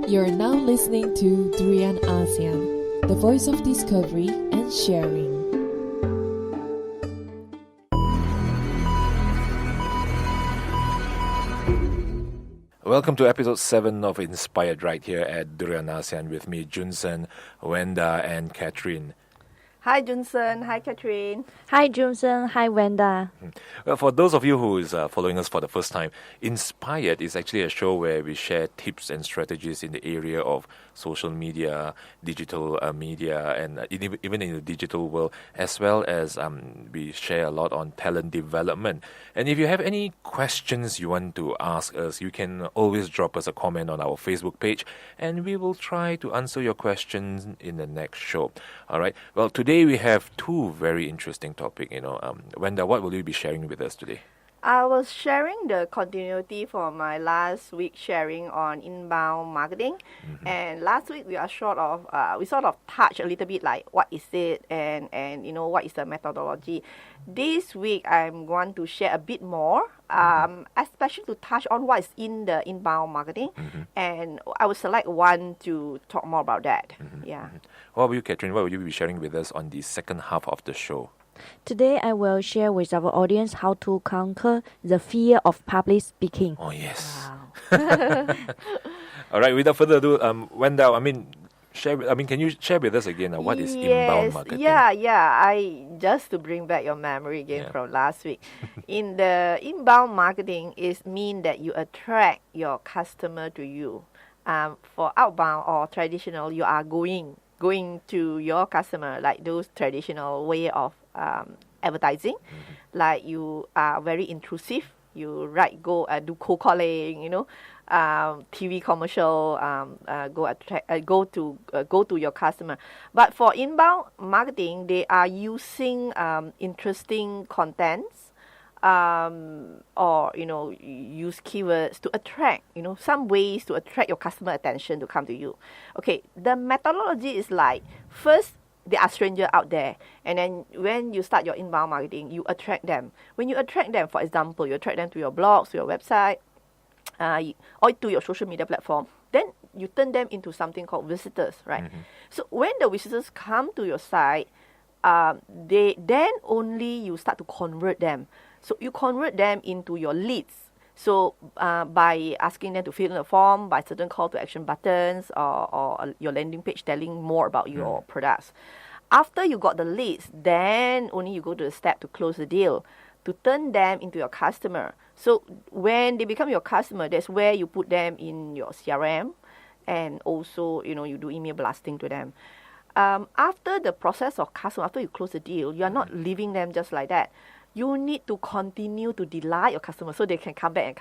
You're now listening to Durian Asean, the voice of discovery and sharing. Welcome to episode 7 of Inspired right here at Durian Asean with me, Junsern, Vanda, and Catherine. Hi Junsern, hi Catherine. Hi Junsern, hi Vanda. Well, for those of you who is following us for the first time, Inspired is actually a show where we share tips and strategies in the area of social media, digital media, and even in the digital world, as well as we share a lot on talent development. And if you have any questions you want to ask us, you can always drop us a comment on our Facebook page, and we will try to answer your questions in the next show. All right. Well, today we have two very interesting topics. Vanda, what will you be sharing with us today? I was sharing the continuity for my last week sharing on inbound marketing, and last week we sort of touched a little bit like what is it and what is the methodology. This week I'm going to share a bit more, especially to touch on what is in the inbound marketing, and I will select one to talk more about that. Yeah. What about you, Catherine? What will you be sharing with us on the second half of the show? Today I will share with our audience how to conquer the fear of public speaking. Oh, yes. Wow. All right, without further ado, Vanda, can you share with us again what is inbound marketing? I just to bring back your memory again from last week. In the inbound marketing is mean that you attract your customer to you. For outbound or traditional, you are going to your customer, like those traditional way of advertising, like you are very intrusive. You do cold calling, TV commercial, go to your customer. But for inbound marketing, they are using interesting contents, or use keywords to attract, some ways to attract your customer attention to come to you. Okay, the methodology is like, first, there are strangers out there, and then when you start your inbound marketing, you attract them. When you attract them, for example, you attract them to your blogs, to your website, or to your social media platform, then you turn them into something called visitors, right? So when the visitors come to your site, then only you start to convert them. So you convert them into your leads. So by asking them to fill in a form, by certain call to action buttons, or your landing page telling more about your products. After you got the leads, then only you go to the step to close the deal, to turn them into your customer. So when they become your customer, that's where you put them in your CRM, and also you do email blasting to them. After the process of customer, after you close the deal, you are not leaving them just like that. You need to continue to delight your customers so they can come back.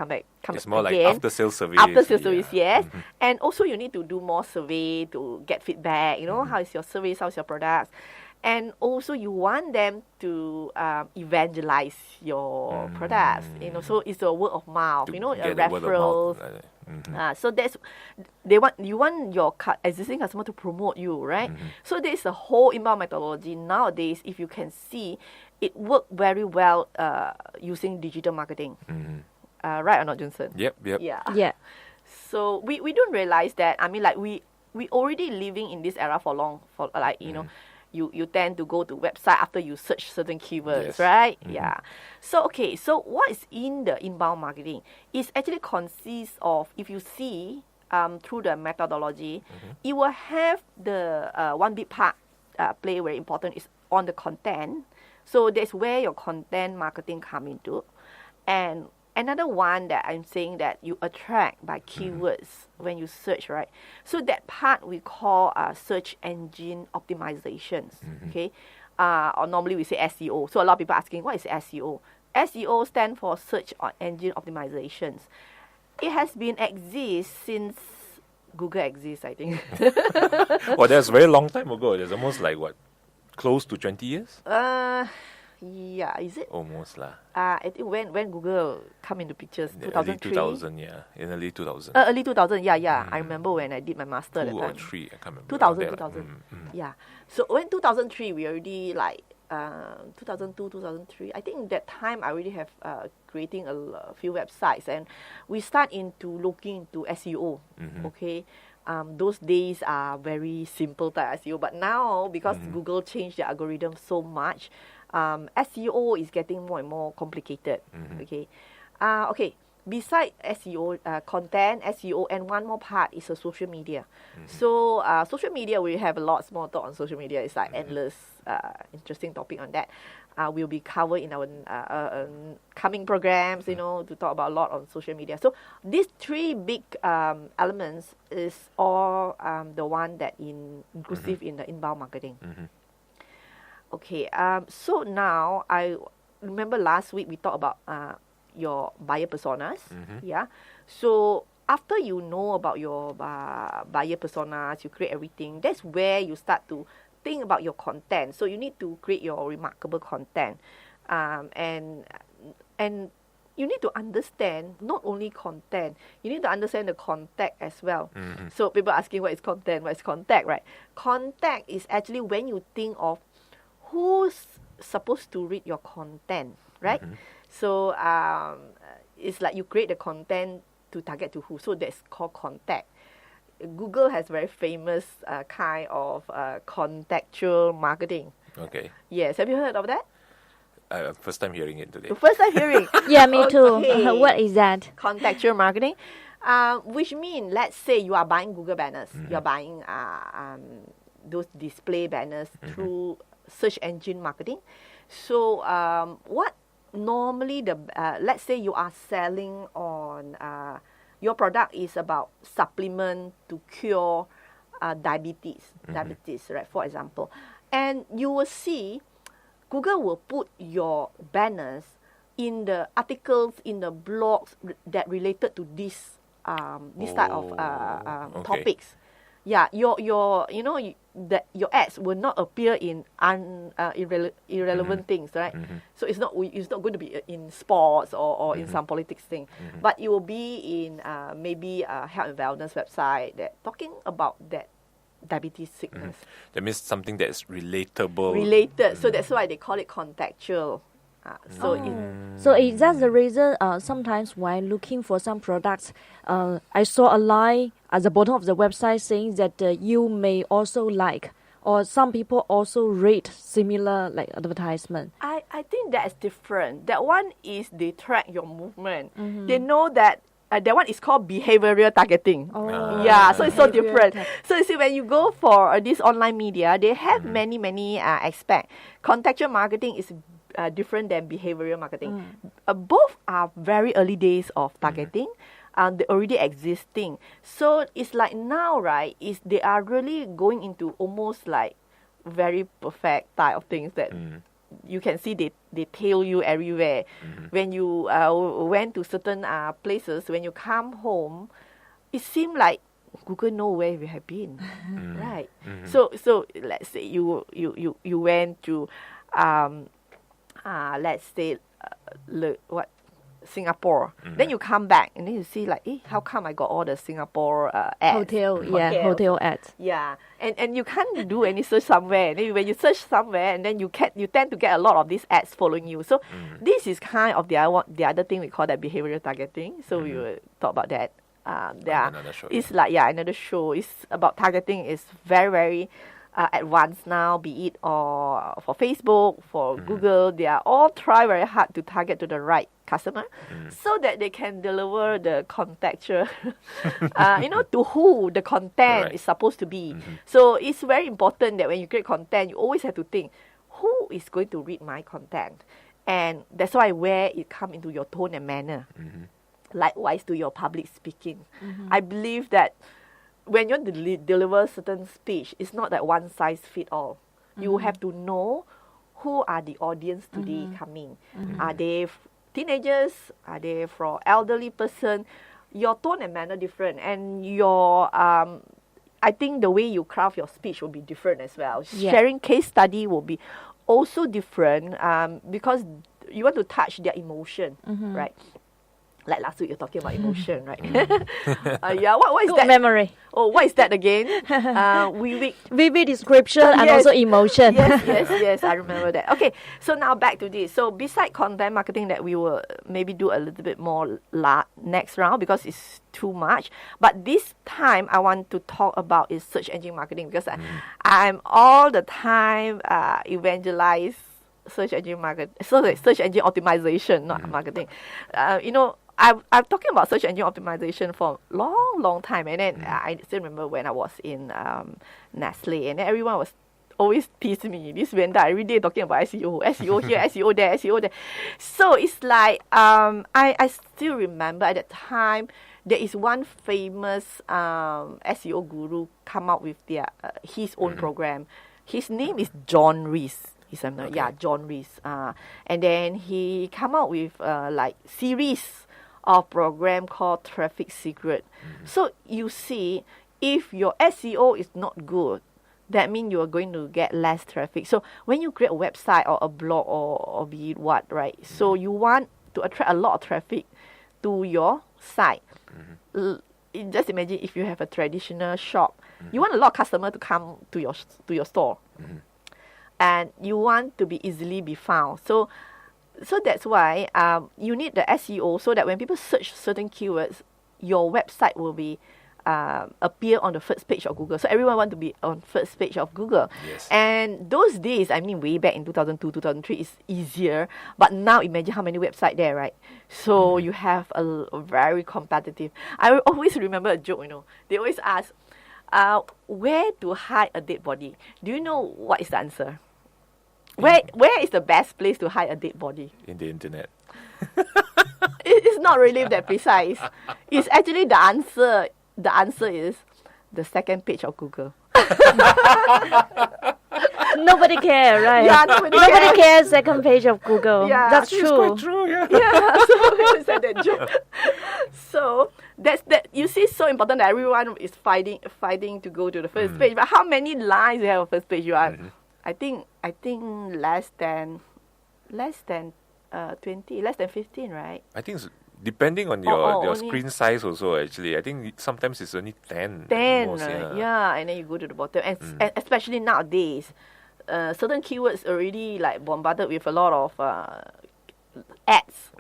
It's more again. Like after-sales service. After-sales service, yes. And also you need to do more survey to get feedback, how is your service, how's your products. And also you want them to evangelize your products, so it's a word of mouth, referrals. So you want your existing customer to promote you, right? So there's a whole inbound methodology nowadays. If you can see, it worked very well using digital marketing. Right or not, Junsern? Yep. Yeah. So we don't realize that. I mean, like we already living in this era you tend to go to website after you search certain keywords, right? Yeah. So what is in the inbound marketing? It actually consists of, if you see through the methodology, it will have the one big part play very important is on the content. So that's where your content marketing come into. And another one that I'm saying that you attract by keywords when you search, right? So that part we call search engine optimizations, okay? Or normally we say SEO. So a lot of people asking, what is SEO? SEO stands for search engine optimizations. It has been exist since Google exists, I think. Well, that's a very long time ago. It's almost like close to 20 years? Yeah, is it? Almost lah. I think when Google come into pictures, 2003. Early 2000, yeah. In early 2000. Early 2000, yeah. I remember when I did my master at that time. 2 or 3, I can't remember. 2000. Yeah. So when 2003, we already 2002, 2003. I think that time I already have creating a few websites, and we start into looking into SEO. Okay. Those days are very simple type SEO, but now because Google changed the algorithm so much, SEO is getting more and more complicated. Okay. Okay. Besides SEO, content, SEO, and one more part is a social media. So social media, we have a lot small talk on social media. It's like endless, interesting topic on that. Will be covered in our coming programs, to talk about a lot on social media. So these three big elements is all the one that inclusive in the inbound marketing. Okay, so now I remember last week we talked about your buyer personas. Yeah. So after you know about your buyer personas, you create everything, that's where you start to think about your content. So you need to create your remarkable content. And you need to understand not only content, you need to understand the contact as well. So people asking what is content, what is contact, right? Contact is actually when you think of who's supposed to read your content, right? So it's like you create the content to target to who. So that's called contact. Google has very famous kind of contextual marketing. Okay. Yes, have you heard of that? First time hearing it today. The first time hearing. Yeah, me too. Okay. What is that? Contextual marketing, which means, let's say you are buying Google banners. You're buying those display banners through search engine marketing. So what normally let's say you are selling on your product is about supplement to cure diabetes, right? For example, and you will see Google will put your banners in the articles, in the blogs that related to this type of topics. Yeah, your ads will not appear in irrelevant things, right? So it's not going to be in sports or in some politics thing, but it will be in maybe a health and wellness website that talking about that diabetes sickness. That means something that's relatable. Related. So that's why they call it contextual. So is that the reason sometimes when looking for some products, I saw a line at the bottom of the website saying that you may also like, or some people also read similar like advertisement? I think that's different. That one is they track your movement. They know that that one is called behavioral targeting. Yeah, so it's so different. So you see, when you go for this online media, they have many aspects. Contextual marketing is different than behavioral marketing. Both are very early days of targeting. They're already existing. So it's like now, right, is they are really going into almost like very perfect type of things that you can see they tail you everywhere. When you went to certain places, when you come home, it seemed like Google know where you have been, right? So let's say you went to let's say Singapore. Then you come back and then you see like, how come I got all the Singapore ads? Hotel ads. Yeah, and you can't do any search somewhere. And then when you search somewhere, and then you tend to get a lot of these ads following you. So this is kind of the other thing we call that behavioral targeting. So we will talk about that. Another show. It's like another show. It's about targeting. It's very very advanced now, be it or for Facebook, for Google, they are all try very hard to target to the right customer so that they can deliver the contextual, to who the content is supposed to be. So it's very important that when you create content, you always have to think, who is going to read my content? And that's why where it comes into your tone and manner. Likewise to your public speaking. I believe that when you deliver certain speech, it's not that one size fit all. You have to know who are the audience today coming. Are they teenagers? Are they for elderly person? Your tone and manner different, and your I think the way you craft your speech will be different as well. Sharing case study will be also different because you want to touch their emotion, right? Like last week, you're talking about emotion, right? Yeah, what is Good that? memory. Oh, what is that again? Vivid description and Yes. also emotion. Yes, I remember that. Okay, so now back to this. So beside content marketing that we will maybe do a little bit more next round because it's too much. But this time I want to talk about is search engine marketing because I'm all the time evangelize search engine search engine optimization, not marketing. I'm talking about search engine optimization for a long time, and then I still remember when I was in Nestle, and then everyone was always teasing me. This Vanda every day talking about SEO here, SEO there, SEO there. So it's like I still remember at that time there is one famous SEO guru come out with his own program. His name is John Rees. John Rees. And then he come out with like series of program called Traffic Secret. So you see, if your SEO is not good, that means you are going to get less traffic. So when you create a website or a blog or be it what, right? So you want to attract a lot of traffic to your site. Just imagine if you have a traditional shop, you want a lot of customers to come to your store. And you want to be easily be found. So that's why you need the SEO so that when people search certain keywords, your website will be appear on the first page of Google. So everyone want to be on first page of Google. Yes. And those days, I mean way back in 2002, 2003, is easier. But now imagine how many websites there, right? So you have a very competitive. I always remember a joke, They always ask, where to hide a dead body? Do you know what is the answer? Where is the best place to hide a dead body? In the internet. It's not really that precise. It's actually the answer. The answer is the second page of Google. Nobody cares, right? Yeah, nobody cares second page of Google. Yeah, That's It's true. quite true, yeah. Yeah, so we said that joke. So that's that. You see, so important that everyone is fighting to go to the first page. But how many lines you have on first page? You are, I think less than 20, less than 15, right? I think depending on your screen size also, actually. I think sometimes it's only 10. 10, most, right? Yeah, and then you go to the bottom. And especially nowadays, certain keywords already like bombarded with a lot of ads.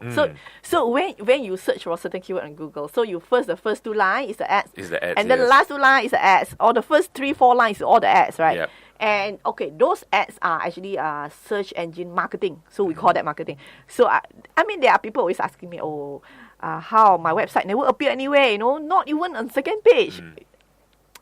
So when you search for a certain keyword on Google, so the first two lines is the ads. And then the last two lines is the ads. Or the first 3-4 lines is all the ads, right? Yep. And okay, those ads are actually search engine marketing. So we call that marketing. So I mean, there are people always asking me, how my website never appear anywhere, not even on second page.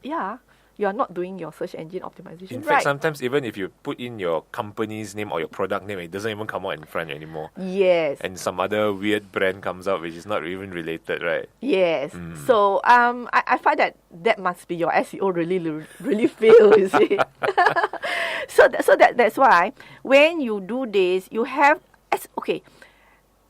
Yeah, you are not doing your search engine optimization In right. fact, sometimes even if you put in your company's name or your product name, it doesn't even come out in front anymore. Yes. And some other weird brand comes out which is not even related, right? Yes. So I find that must be your SEO really fail, you see. So that's why when you do this, you have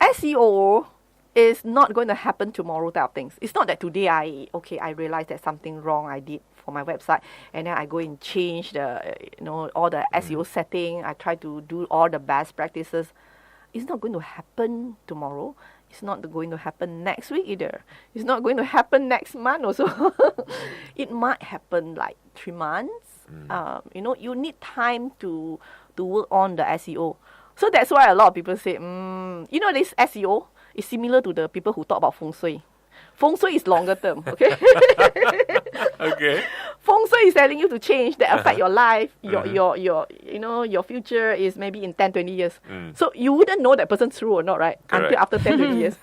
SEO is not going to happen tomorrow type of things. It's not that today I realize that something wrong I did for my website, and then I go and change all the SEO setting. I try to do all the best practices. It's not going to happen tomorrow. It's not going to happen next week either. It's not going to happen next month also. It might happen like 3 months. You need time to work on the SEO. So that's why a lot of people say, this SEO is similar to the people who talk about feng shui. Feng shui is longer term, okay? Okay. Feng shui is telling you to change that affect your life, your future is maybe in 10, 20 years. So you wouldn't know that person's true or not, right? Correct. Until after 10, 20 years.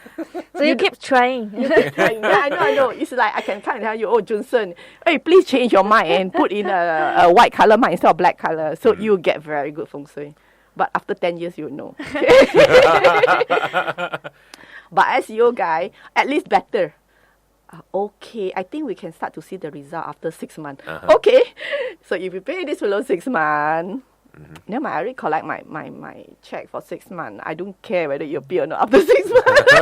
So you keep trying. Yeah, I know. It's like I can come and tell you, Junsern, hey, please change your mind and put in a white color mind instead of black color. So you get very good feng shui. But after 10 years, you know. But SEO guy, at least better. Okay, I think we can start to see the result after 6 months. Okay, so if you pay this below 6 months, then I already collect my check for 6 months. I don't care whether you pay or not after 6 months.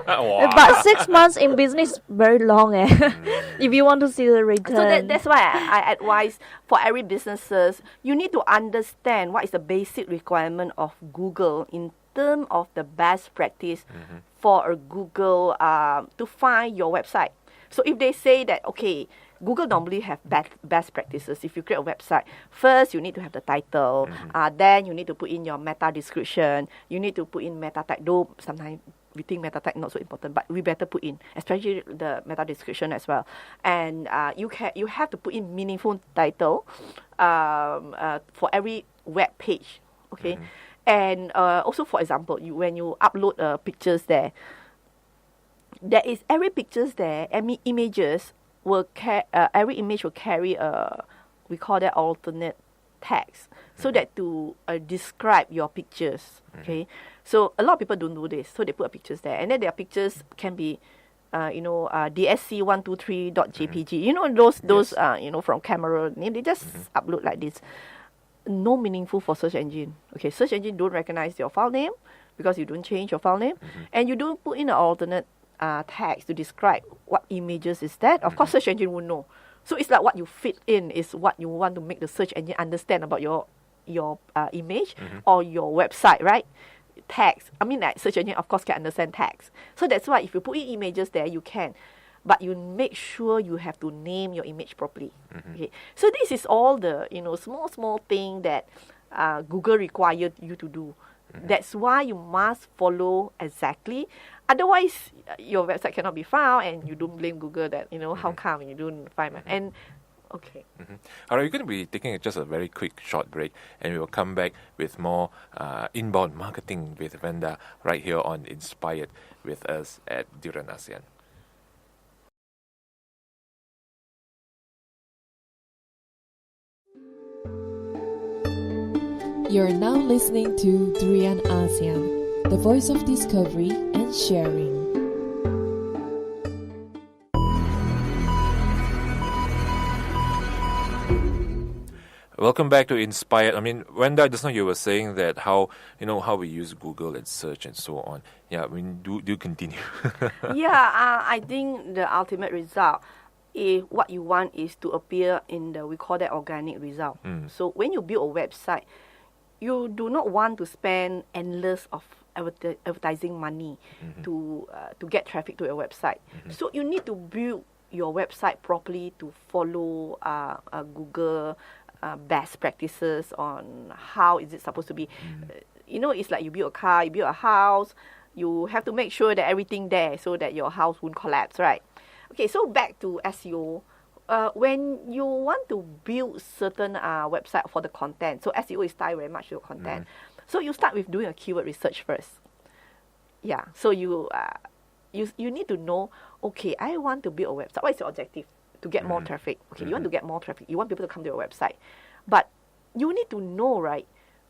Wow. But 6 months in business very long, if you want to see the return. So that's why I advise for every businesses, you need to understand what is the basic requirement of Google in terms of the best practice for a Google to find your website. So if they say that, okay, Google normally have best practices. If you create a website, first you need to have the title, then you need to put in your meta description, you need to put in meta tag, though sometimes we think meta tag not so important, but we better put in, especially the meta description as well. And you have to put in meaningful title for every web page, okay? And also, for example, when you upload pictures there is every pictures there, images will every image will carry we call that alternate text, so that to describe your pictures, okay? So a lot of people don't do this, so they put pictures there, and then their pictures can be dsc123.jpg, you know, those from camera, they just upload like this. No meaningful for search engine. Okay, search engine don't recognize your file name because you don't change your file name, and you don't put in an alternate text to describe what images is that. Of course, search engine will know. So it's like what you fit in is what you want to make the search engine understand about your image or your website, right? Text. I mean, like search engine of course can understand text. So that's why if you put in images there, you can. But you make sure you have to name your image properly. Okay. So this is all the small thing that Google required you to do. That's why you must follow exactly. Otherwise, your website cannot be found, and you don't blame Google that how come you don't find it. And okay. All right, we're going to be taking just a very quick short break, and we will come back with more inbound marketing with Vanda right here on Inspired with us at Durian Asean. You're now listening to Durian ASEAN, the voice of discovery and sharing. Welcome back to Inspired. I mean, Vanda, just now you were saying that how we use Google and search and so on. Yeah, I mean, do continue. I think the ultimate result is what you want is to appear in we call that organic result. So when you build a website, you do not want to spend endless of advertising money to get traffic to your website. So you need to build your website properly to follow Google best practices on how is it supposed to be. It's like you build a car, you build a house, you have to make sure that everything there so that your house won't collapse, right? Okay, so back to SEO. When you want to build certain website for the content, so SEO is tied very much to your content. So you start with doing a keyword research first. Yeah, so you need to know, okay, I want to build a website. What is your objective? To get more traffic. Okay, you want to get more traffic. You want people to come to your website. But you need to know, right,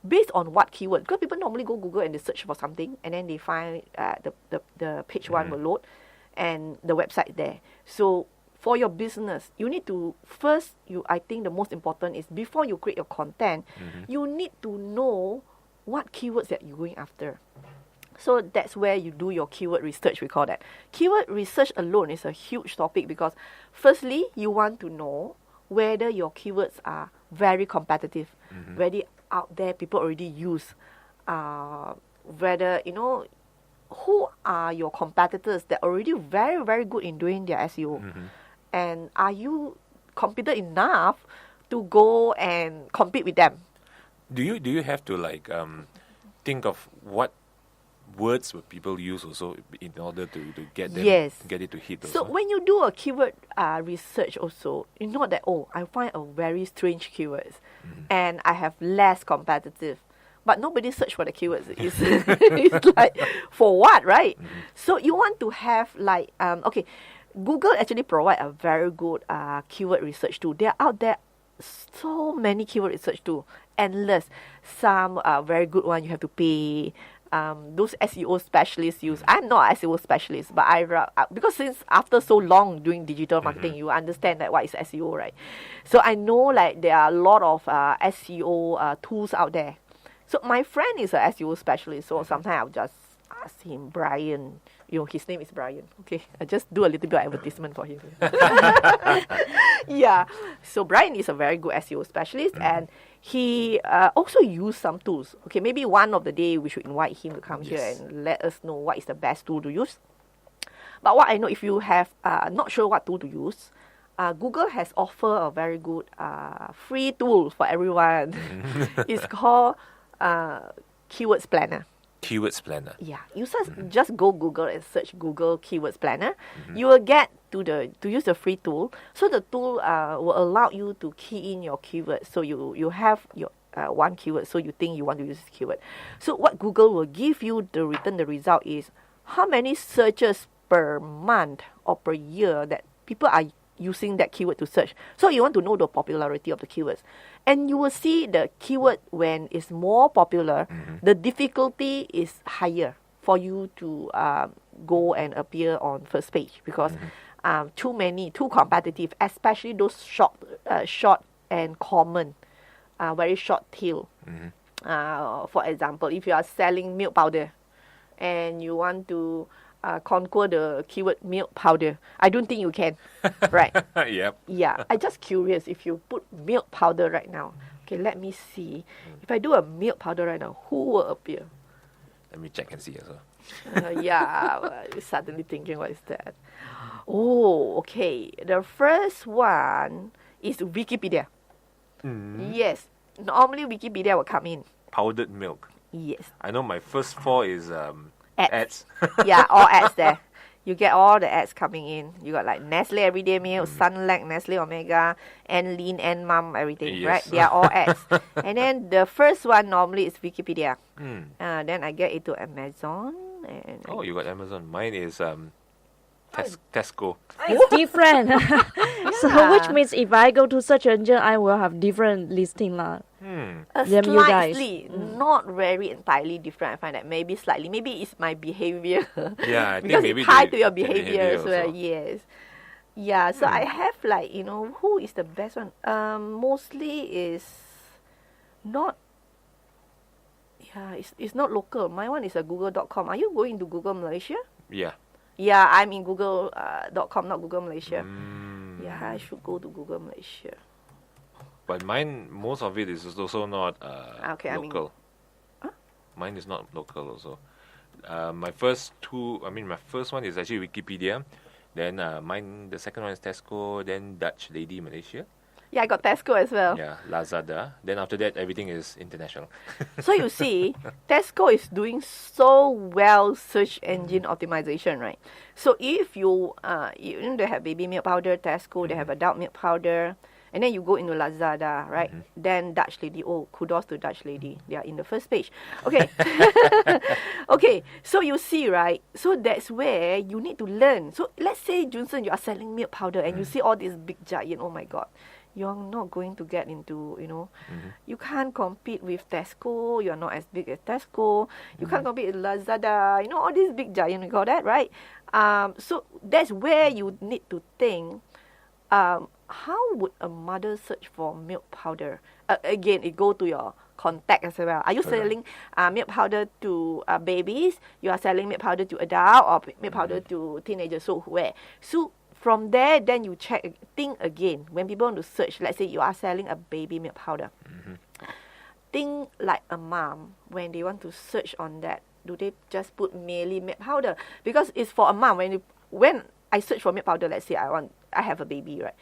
based on what keyword. Because people normally go Google and they search for something, and then they find the page one will load and the website there. So for your business, you need to first, I think the most important is before you create your content, you need to know what keywords that you're going after. So that's where you do your keyword research, we call that. Keyword research alone is a huge topic because firstly, you want to know whether your keywords are very competitive, whether out there people already use, whether, who are your competitors that are already very, very good in doing their SEO. And are you competent enough to go and compete with them? Do you have to think of what words would people use also in order to get them get it to hit also? So when you do a keyword research also, you know that I find a very strange keywords and I have less competitive, but nobody search for the keywords. It's like, for what, right? So you want to have Google actually provide a very good keyword research tool. They're out there so many keyword research tools, endless. Some very good one you have to pay. Those SEO specialists use. I'm not an SEO specialist, but because since after so long doing digital marketing, you understand that what is SEO, right? So I know there are a lot of SEO tools out there. So my friend is an SEO specialist, so sometimes I'll just ask him, Brian. His name is Brian. Okay, I just do a little bit of advertisement for him. Yeah. So Brian is a very good SEO specialist, and he also used some tools. Okay, maybe one of the day we should invite him to come here and let us know what is the best tool to use. But what I know, if you have not sure what tool to use, Google has offered a very good free tool for everyone. It's called Keywords Planner. Keywords Planner. Yeah, users just go Google and search Google Keywords Planner. You will get to use the free tool. So the tool will allow you to key in your keyword. So you have your one keyword. So you think you want to use this keyword. So what Google will give you the result is how many searches per month or per year that people are using that keyword to search. So you want to know the popularity of the keywords. And you will see the keyword when it's more popular, the difficulty is higher for you to go and appear on first page because too competitive, especially those short and common, very short tail. For example, if you are selling milk powder and you want to conquer the keyword milk powder, I don't think you can, right? Yep. Yeah, I'm just curious if you put milk powder right now. Okay, let me see. If I do a milk powder right now, who will appear? Let me check and see as well. You're suddenly thinking, what is that? Oh, okay. The first one is Wikipedia. Yes, normally Wikipedia will come in. Powdered milk. Yes. I know my first four is ads. Yeah, all ads there. You get all the ads coming in. You got like Nestle Everyday Milk, Sunlight, Nestle Omega, and Lean and Mum, everything, Yes. right? They are all ads. And then the first one normally is Wikipedia. Then I get into Amazon. And Oh, you got Amazon. Mine is Tesco. It's different. So which means if I go to search engine, I will have different listing lah. Them you guys. Slightly, not very entirely different. I find that maybe slightly. Maybe it's my behavior. Yeah, I think because maybe it's tied the to your behavior behavior as well. also. Yes. Yeah, so I have like, who is the best one? Mostly is not, it's not local. My one is a google.com. Are you going to Google Malaysia? Yeah. Yeah, I'm in google.com, not Google Malaysia. Yeah, I should go to Google Malaysia. But mine, most of it is also not Okay, I mean- local. Mine is not local also. My first one is actually Wikipedia. Then mine, the second one is Tesco. Then Dutch Lady Malaysia. Yeah, I got Tesco as well. Yeah, Lazada. Then after that, everything is international. So you see, Tesco is doing so well search engine optimization, right? So if you they have baby milk powder, Tesco, they have adult milk powder, and then you go into Lazada, right? Then Dutch Lady, kudos to Dutch Lady. They are in the first page. Okay. Okay, so you see, right? So that's where you need to learn. So let's say, Junsern, you are selling milk powder and you see all these big giant, oh my God. You're not going to get into, you can't compete with Tesco. You're not as big as Tesco. You can't compete with Lazada. All these big giant, we call that, right? So that's where you need to think, how would a mother search for milk powder? Again, it go to your contact as well. Are you selling milk powder to babies? You are selling milk powder to adult or milk powder to teenagers? So where? So from there, then you think again. When people want to search, let's say you are selling a baby milk powder. Think like a mom when they want to search on that. Do they just put merely milk powder? Because it's for a mom. When I search for milk powder, let's say I have a baby, right?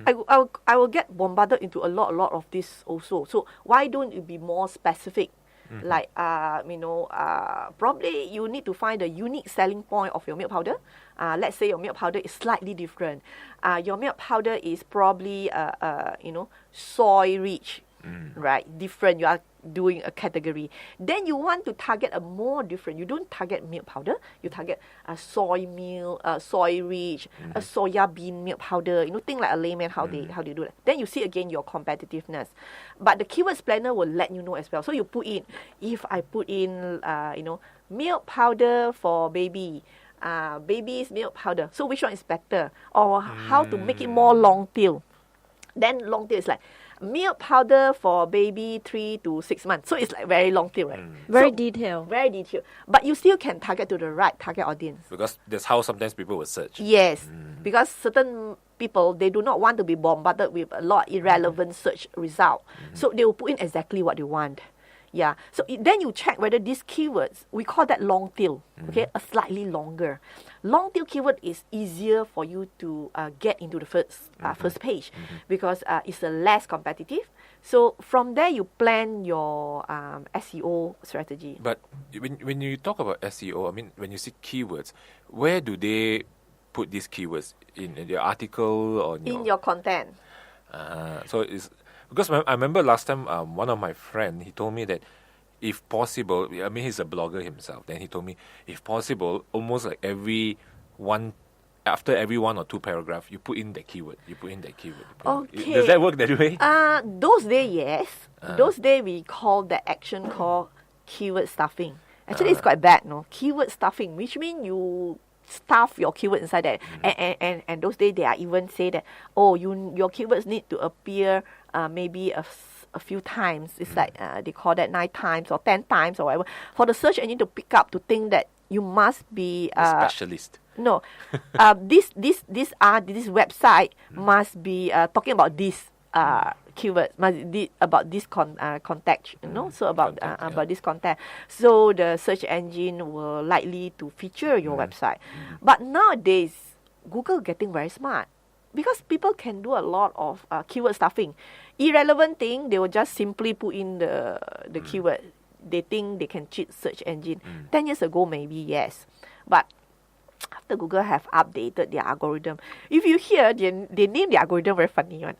I will get bombarded into a lot of this also. So why don't you be more specific? Like, probably you need to find the unique selling point of your milk powder. Let's say your milk powder is slightly different. Your milk powder is probably, soy rich, right? Different. You are doing a category. Then you want to target a more different. You don't target milk powder. You target a soy milk, soy rich, a soya bean milk powder. Think like a layman how they do that. Then you see again your competitiveness. But the keywords planner will let you know as well. So you put in, if I put in, milk powder for baby. Baby's milk powder. So which one is better? Or how to make it more long tail. Then long tail is like milk powder for baby 3 to 6 months. So it's like very long tail, right? Very detailed. Very detailed. But you still can target to the right target audience. Because that's how sometimes people will search. Yes. Because certain people, they do not want to be bombarded with a lot of irrelevant search result. So they will put in exactly what they want. Yeah. So then you check whether these keywords, we call that long tail, okay, a slightly longer. Long tail keyword is easier for you to get into the first page because it's less competitive. So from there, you plan your SEO strategy. But when you talk about SEO, I mean, when you see keywords, where do they put these keywords? In the article or in your content? So it's because I remember last time one of my friend, he told me that if possible, I mean, he's a blogger himself. Then he told me, if possible, almost like after every one or two paragraph, you put in that keyword. Okay. Does that work that way? Those days, yes. Those days we call the action called keyword stuffing. Actually, it's quite bad, no? Keyword stuffing, which means you stuff your keyword inside that. And those days they are even say that, your keywords need to appear maybe a few times. It's like they call that 9 times or 10 times or whatever. For the search engine to pick up, to think that you must be a specialist. No, this website must be talking about this keyword, must be about this context, so about this content. So the search engine will likely to feature your website. But nowadays, Google getting very smart because people can do a lot of keyword stuffing. Irrelevant thing, they will just simply put in the keyword. They think they can cheat search engine. 10 years ago, maybe yes, but after Google have updated their algorithm, if you hear, they name the algorithm very funny one.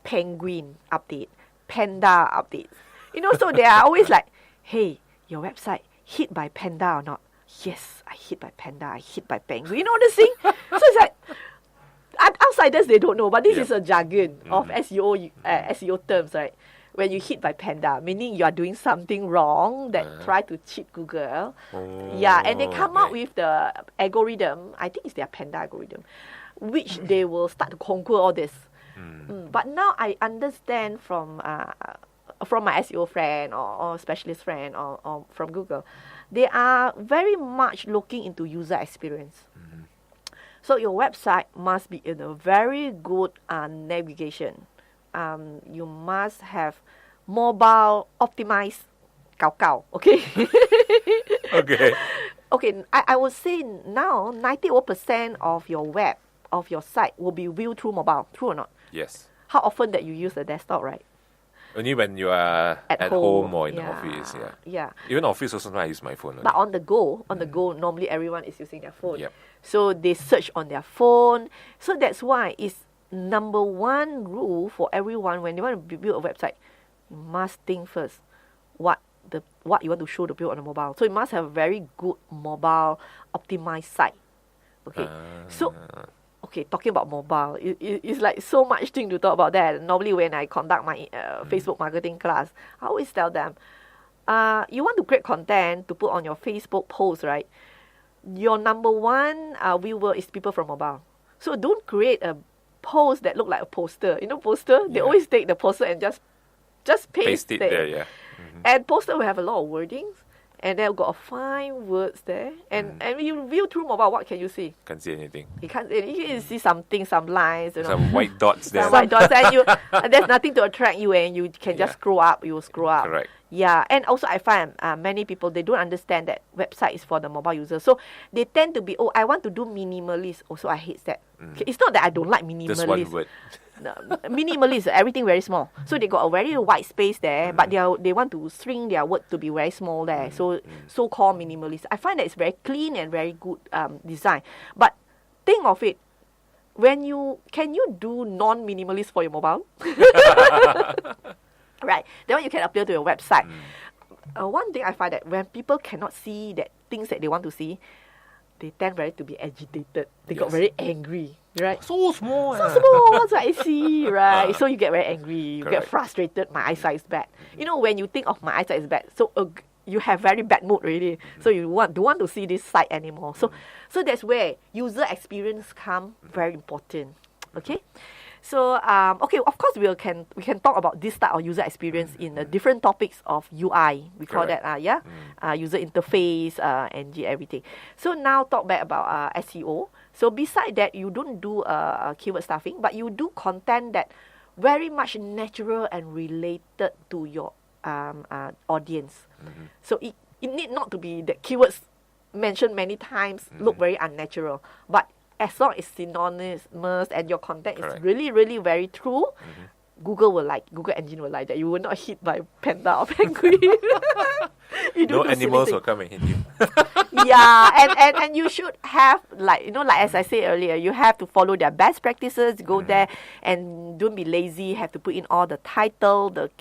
Penguin update, panda update. So they are always like, hey, your website hit by panda or not? Yes, I hit by panda, I hit by penguin. You know this thing? So it's like, outsiders, they don't know, but this is a jargon of SEO terms, right? When you hit by panda, meaning you are doing something wrong that try to cheat Google. And they come up with the algorithm, I think it's their panda algorithm, which they will start to conquer all this. But now I understand from my SEO friend or specialist friend or from Google, they are very much looking into user experience. So your website must be in a very good navigation. You must have mobile optimized okay? Okay, I would say now 91% of your site will be viewed through mobile. True or not? Yes. How often that you use the desktop, right? Only when you are at home or in the office, Yeah. Even office also I use my phone only. But on the go, normally everyone is using their phone. Yep. So they search on their phone. So that's why it's number one rule for everyone when they want to build a website. You must think first what you want to show to build on the mobile. So you must have a very good mobile optimized site. Okay. Talking about mobile, it's like so much thing to talk about that. Normally when I conduct my Facebook marketing class, I always tell them, you want to create content to put on your Facebook post, right? Your number one viewer is people from mobile. So don't create a post that look like a poster. Poster? They always take the poster and just paste it there, And poster will have a lot of wordings. And then got 5 words there. And you view through mobile, what can you see? Can't see anything. You can see something, some lines. Some white dots there. Some white dots. And there's nothing to attract you and you can just scroll up. You will scroll up. Correct. Yeah. And also I find many people, they don't understand that website is for the mobile user. So they tend to be, I want to do minimalist. Also, I hate that. Okay, it's not that I don't like minimalist. Just one word. No, minimalist, everything very small. So they got a very wide space there, but they want to shrink their word to be very small there. So-called minimalist. I find that it's very clean and very good design. But think of it, can you do non-minimalist for your mobile? Right. Then you can upload to your website. One thing I find that when people cannot see that things that they want to see, they tend to be agitated. They got very angry, right? So small. What's what I see, right? So you get very angry. You get frustrated. My eyesight is bad. When you think of my eyesight is bad, so you have very bad mood already. So you don't want to see this site anymore. So that's where user experience come very important. Okay. So of course we can talk about this type of user experience in the different topics of UI. We call that user interface, NG, everything. So now talk back about SEO. So beside that, you don't do keyword stuffing, but you do content that very much natural and related to your audience. So it need not to be the keywords mentioned many times, look very unnatural. But as long as synonymous and your content is really, really very true, Google engine will like that. You will not hit by panda or penguin. No animals will come and hit you. Yeah, and you should have, like as I said earlier, you have to follow their best practices. Go there and don't be lazy. Have to put in all the title, the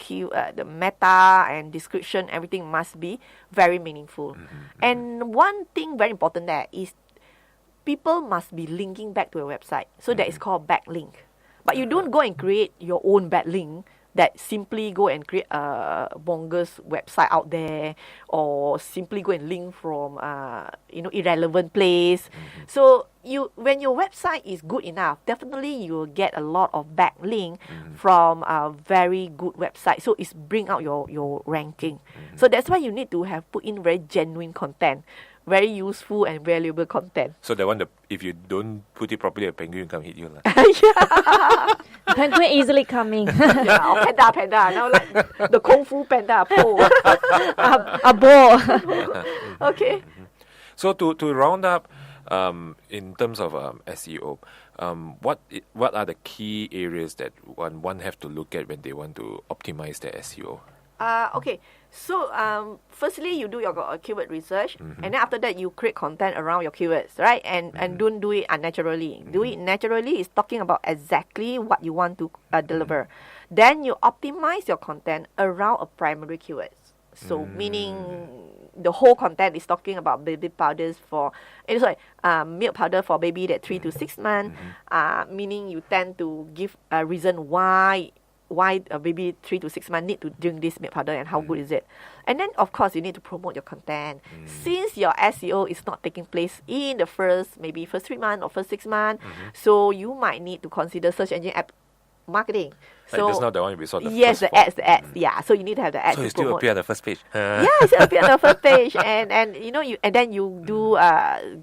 the meta and description. Everything must be very meaningful. And one thing very important there is people must be linking back to a website. So that is called backlink. But you don't go and create your own backlink that simply go and create a bonkers website out there, or simply go and link from irrelevant place. So when your website is good enough, definitely you will get a lot of backlink from a very good website. So it's bring out your ranking. So that's why you need to have put in very genuine content, very useful and valuable content. So that one, if you don't put it properly, a penguin will come hit you. Yeah. Penguin easily coming. Yeah, or panda. Now like the Kung Fu panda pole. A ball. Okay. So to round up, in terms of SEO, what are the key areas that one have to look at when they want to optimize their SEO? Okay. So firstly, you do your keyword research, and then after that, you create content around your keywords, right? And don't do it unnaturally. Do it naturally. Is talking about exactly what you want to deliver. Then you optimize your content around a primary keywords. So meaning the whole content is talking about baby powders milk powder for baby that 3 to 6 months. Meaning you tend to give a reason why a baby 3 to 6 months need to drink this milk powder and how good is it. And then, of course, you need to promote your content. Since your SEO is not taking place in the first 3 months or first 6 months, so you might need to consider search engine marketing. So that's not the one we saw. Yes, the ads. Yeah, so you need to have the ads. So to you still promote. appear on the first page. Yes, it appear on the first page, and then you do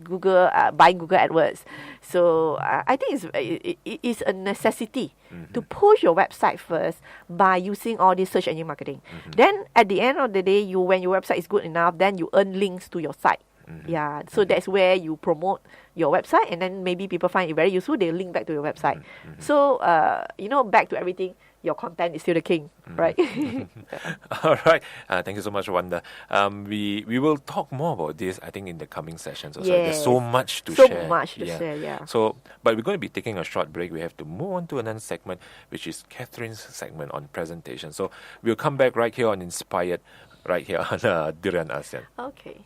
Google buying Google AdWords. So I think it is a necessity to push your website first by using all this search engine marketing. Then at the end of the day, when your website is good enough, then you earn links to your site. Yeah, so that's where you promote your website, and then maybe people find it very useful, they link back to your website. So back to everything, your content is still the king, right? All right. Thank you so much, Vanda. We will talk more about this, I think, in the coming sessions. Also. Yes. There's so much to share. So much to share, yeah. So, but we're going to be taking a short break. We have to move on to another segment, which is Catherine's segment on presentation. So we'll come back right here on Inspired, right here on Durian ASEAN. Okay.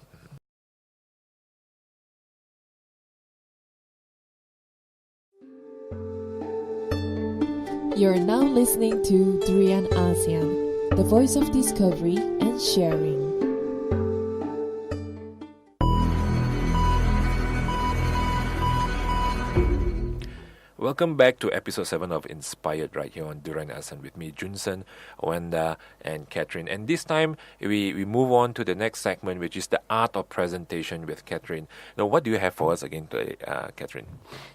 You're now listening to Durian ASEAN, the voice of discovery and sharing. Welcome back to episode 7 of Inspired right here on Durian ASEAN with me, Junsern, Vanda and Catherine. And this time, we move on to the next segment, which is the art of presentation with Catherine. Now, what do you have for us again today, Catherine?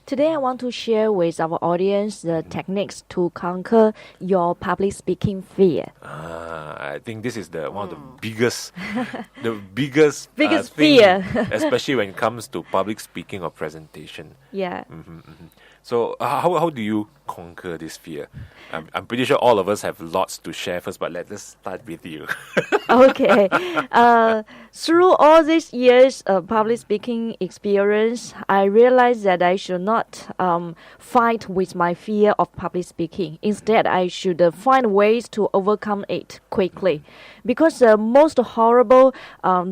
Today, I want to share with our audience the techniques to conquer your public speaking fear. I think this is one of the biggest fear, especially when it comes to public speaking or presentation. Yeah. So how do you conquer this fear? I'm pretty sure all of us have lots to share first, but let's start with you. Okay. Through all these years of public speaking experience, I realized that I should not fight with my fear of public speaking. Instead, I should find ways to overcome it quickly. Because the most horrible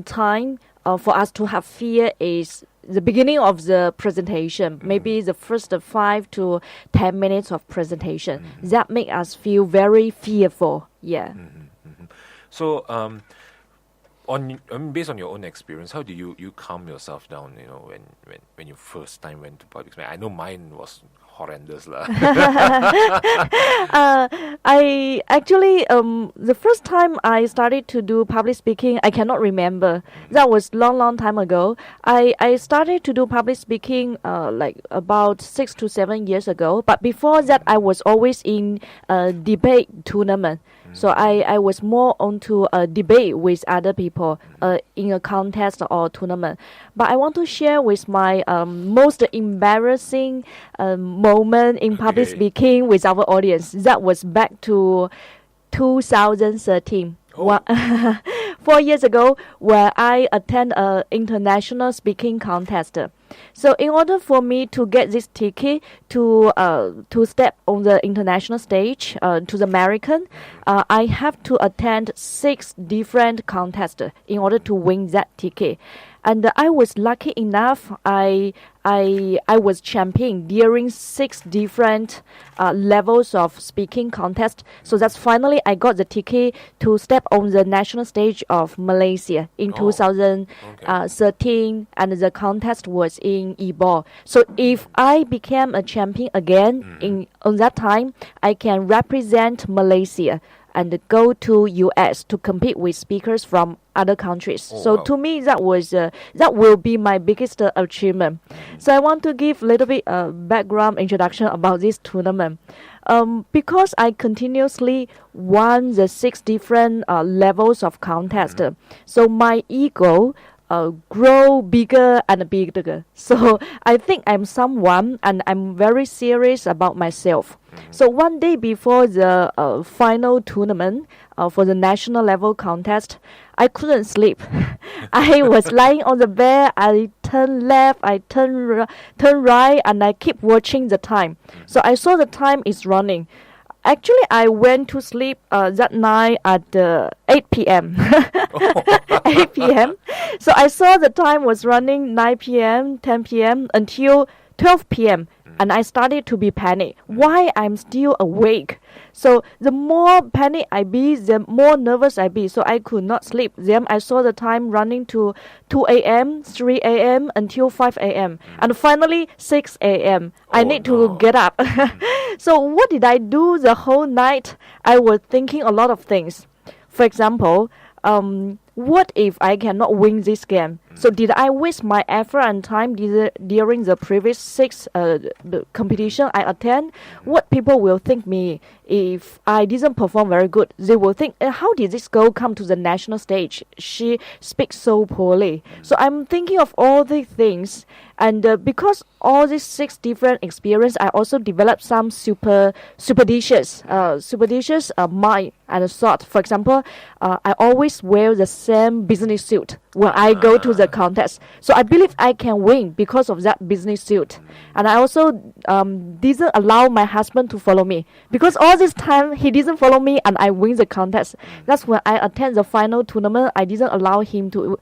time for us to have fear is the beginning of the presentation, maybe the first 5 to 10 minutes of presentation. That make us feel very fearful. Yeah. So, based on your own experience, how do you calm yourself down? When you first time went to public speaking? I know mine was horrendous lah. I actually the first time I started to do public speaking, I cannot remember. That was long time ago. I started to do public speaking like about 6 to 7 years ago. But before that, I was always in a debate tournament. So I was more onto a debate with other people in a contest or tournament. But I want to share with my most embarrassing moment in public speaking with our audience. That was back to 2013. 4 years ago, where I attend an international speaking contest. So in order for me to get this ticket to step on the international stage to the American, I have to attend 6 different contests in order to win that ticket. And I was lucky enough. I was champion during 6 different levels of speaking contest. So that's finally I got the ticket to step on the national stage of Malaysia in 2013, and the contest was in Ipoh. So if I became a champion again on that time, I can represent Malaysia and go to US to compete with speakers from other countries. So to me, that will be my biggest achievement. So I want to give a little bit background introduction about this tournament. Because I continuously won the 6 different levels of contest, so my ego grow bigger and bigger. So I think I'm someone, and I'm very serious about myself. So one day before the final tournament for the national level contest, I couldn't sleep. I was lying on the bed. I turn left, I turn right, and I keep watching the time. So I saw the time is running. Actually, I went to sleep that night at 8 p.m. 8 p.m. So I saw the time was running 9 p.m., 10 p.m. until 12 p.m. And I started to be panicked. Why I'm still awake? So the more panic I be, the more nervous I be. So I could not sleep. Then I saw the time running to 2 a.m., 3 a.m. until 5 a.m. And finally 6 a.m. I need to get up. So what did I do the whole night? I was thinking a lot of things. For example, what if I cannot win this game? So did I waste my effort and time during the previous 6 competition I attend? What people will think me if I didn't perform very good? They will think, how did this girl come to the national stage? She speaks so poorly. So I'm thinking of all these things. And because all these 6 different experience, I also developed some superstitious mind and thought. For example, I always wear the same business suit when I go to the contest. So I believe I can win because of that business suit. And I also didn't allow my husband to follow me, because all this time he didn't follow me and I win the contest. That's when I attend the final tournament. I didn't allow him to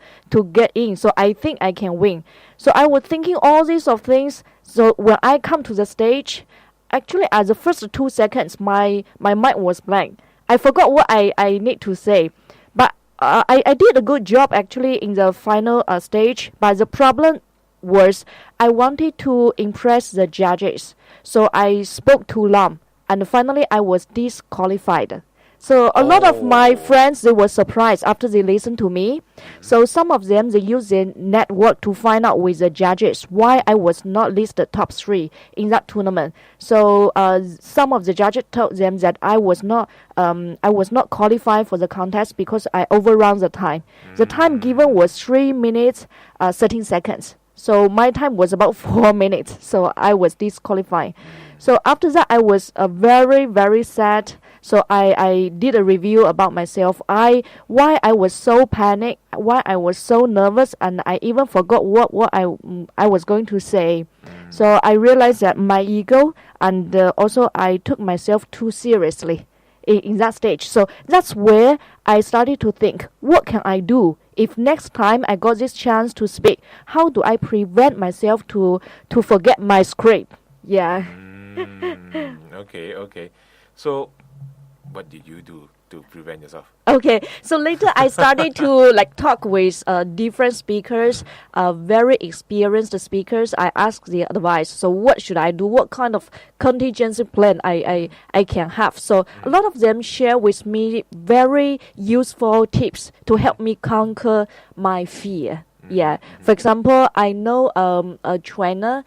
get in. So I think I can win. So I was thinking all these of things. So when I come to the stage, actually at the first 2 seconds, my mind was blank. I forgot what I need to say. But I did a good job actually in the final stage. But the problem was I wanted to impress the judges. So I spoke too long. And finally I was disqualified. So a lot of my friends, they were surprised after they listened to me. So some of them, they used their network to find out with the judges why I was not listed top 3 in that tournament. So some of the judges told them that I was not qualified for the contest because I overrun the time. The time given was 3 minutes 13 seconds. So my time was about 4 minutes. So I was disqualified. So after that, I was very, very sad. So I did a review about myself. Why I was so panicked, why I was so nervous, and I even forgot what I was going to say. So I realized that my ego, and also I took myself too seriously in that stage. So that's where I started to think, what can I do? If next time I got this chance to speak, how do I prevent myself to forget my script? Yeah. Okay. So what did you do to prevent yourself? Okay, so later I started to like talk with different speakers, very experienced speakers. I asked the advice. So what should I do? What kind of contingency plan I can have? So a lot of them share with me very useful tips to help me conquer my fear. Yeah. For example, I know a trainer.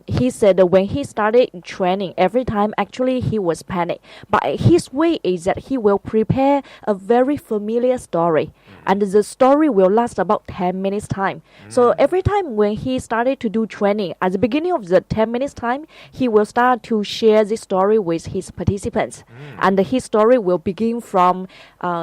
He said that when he started training, every time actually he was panic. But his way is that he will prepare a very familiar story, and the story will last about 10 minutes time. So every time when he started to do training, at the beginning of the 10 minutes time, he will start to share this story with his participants, and his story will begin from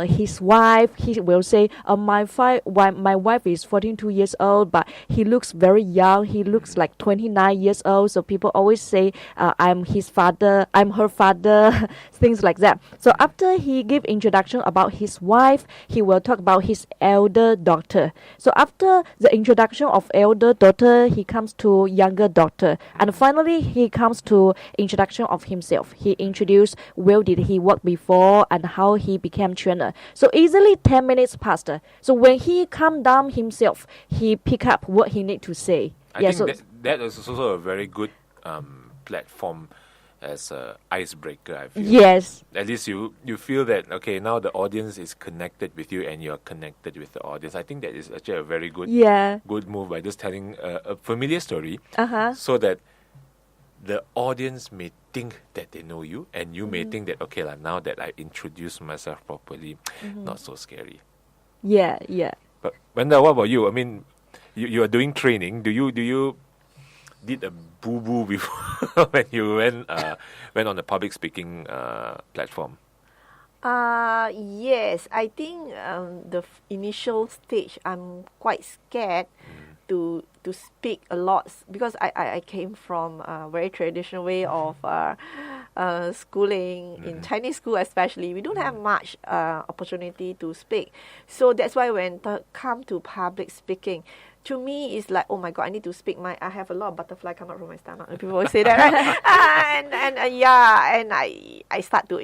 his wife. He will say, my wife is 42 years old, but he looks very young. He looks like 29 years old. So people always say, I'm his father, I'm her father, things like that. So after he give introduction about his wife, he will talk about his elder daughter. So after the introduction of elder daughter, he comes to younger daughter, and finally he comes to introduction of himself. He introduced where did he work before and how he became trainer. So easily 10 minutes passed. So when he calmed down himself, he pick up what he need to say. I think that is also a very good platform as an icebreaker, I feel. Yes. At least you feel that, okay, now the audience is connected with you and you're connected with the audience. I think that is actually a very good good move by just telling a familiar story so that the audience may think that they know you, and you may think that, okay, now that I introduced myself properly, not so scary. Yeah. But Vanda, what about you? I mean, you are doing training. Do you did a boo-boo before when you went on the public speaking platform? Yes, I think the initial stage I'm quite scared to speak a lot because I came from a very traditional way of schooling. In Chinese school especially, we don't have much opportunity to speak. So that's why when come to public speaking, to me it's like, oh my God, I need to speak. I have a lot of butterfly come out from my stomach. People always say that, right? and I start to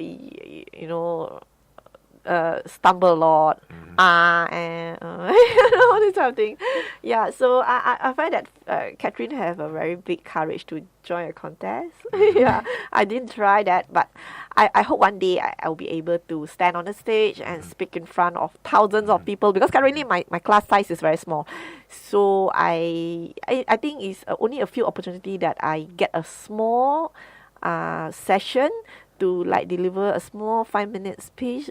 stumble a lot, and all this kind of thing. Yeah, so I find that Catherine have a very big courage to join a contest. Yeah, I didn't try that, but I hope one day I'll be able to stand on the stage and speak in front of thousands of people, because currently my class size is very small. So I think it's only a few opportunity that I get a small session to like deliver a small 5-minute speech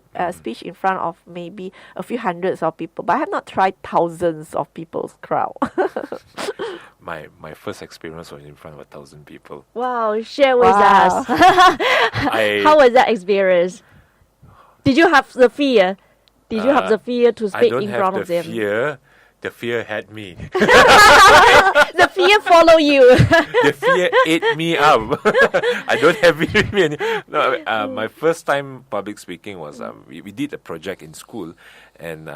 in front of maybe a few hundreds of people. But I have not tried thousands of people's crowd. My first experience was in front of 1,000 people. Wow, share with us. How was that experience? Did you have the fear? Did you have the fear to speak in front of them? The fear had me. The fear follow you. The fear ate me up. I don't have it with me. No, my first time public speaking was we did a project in school, and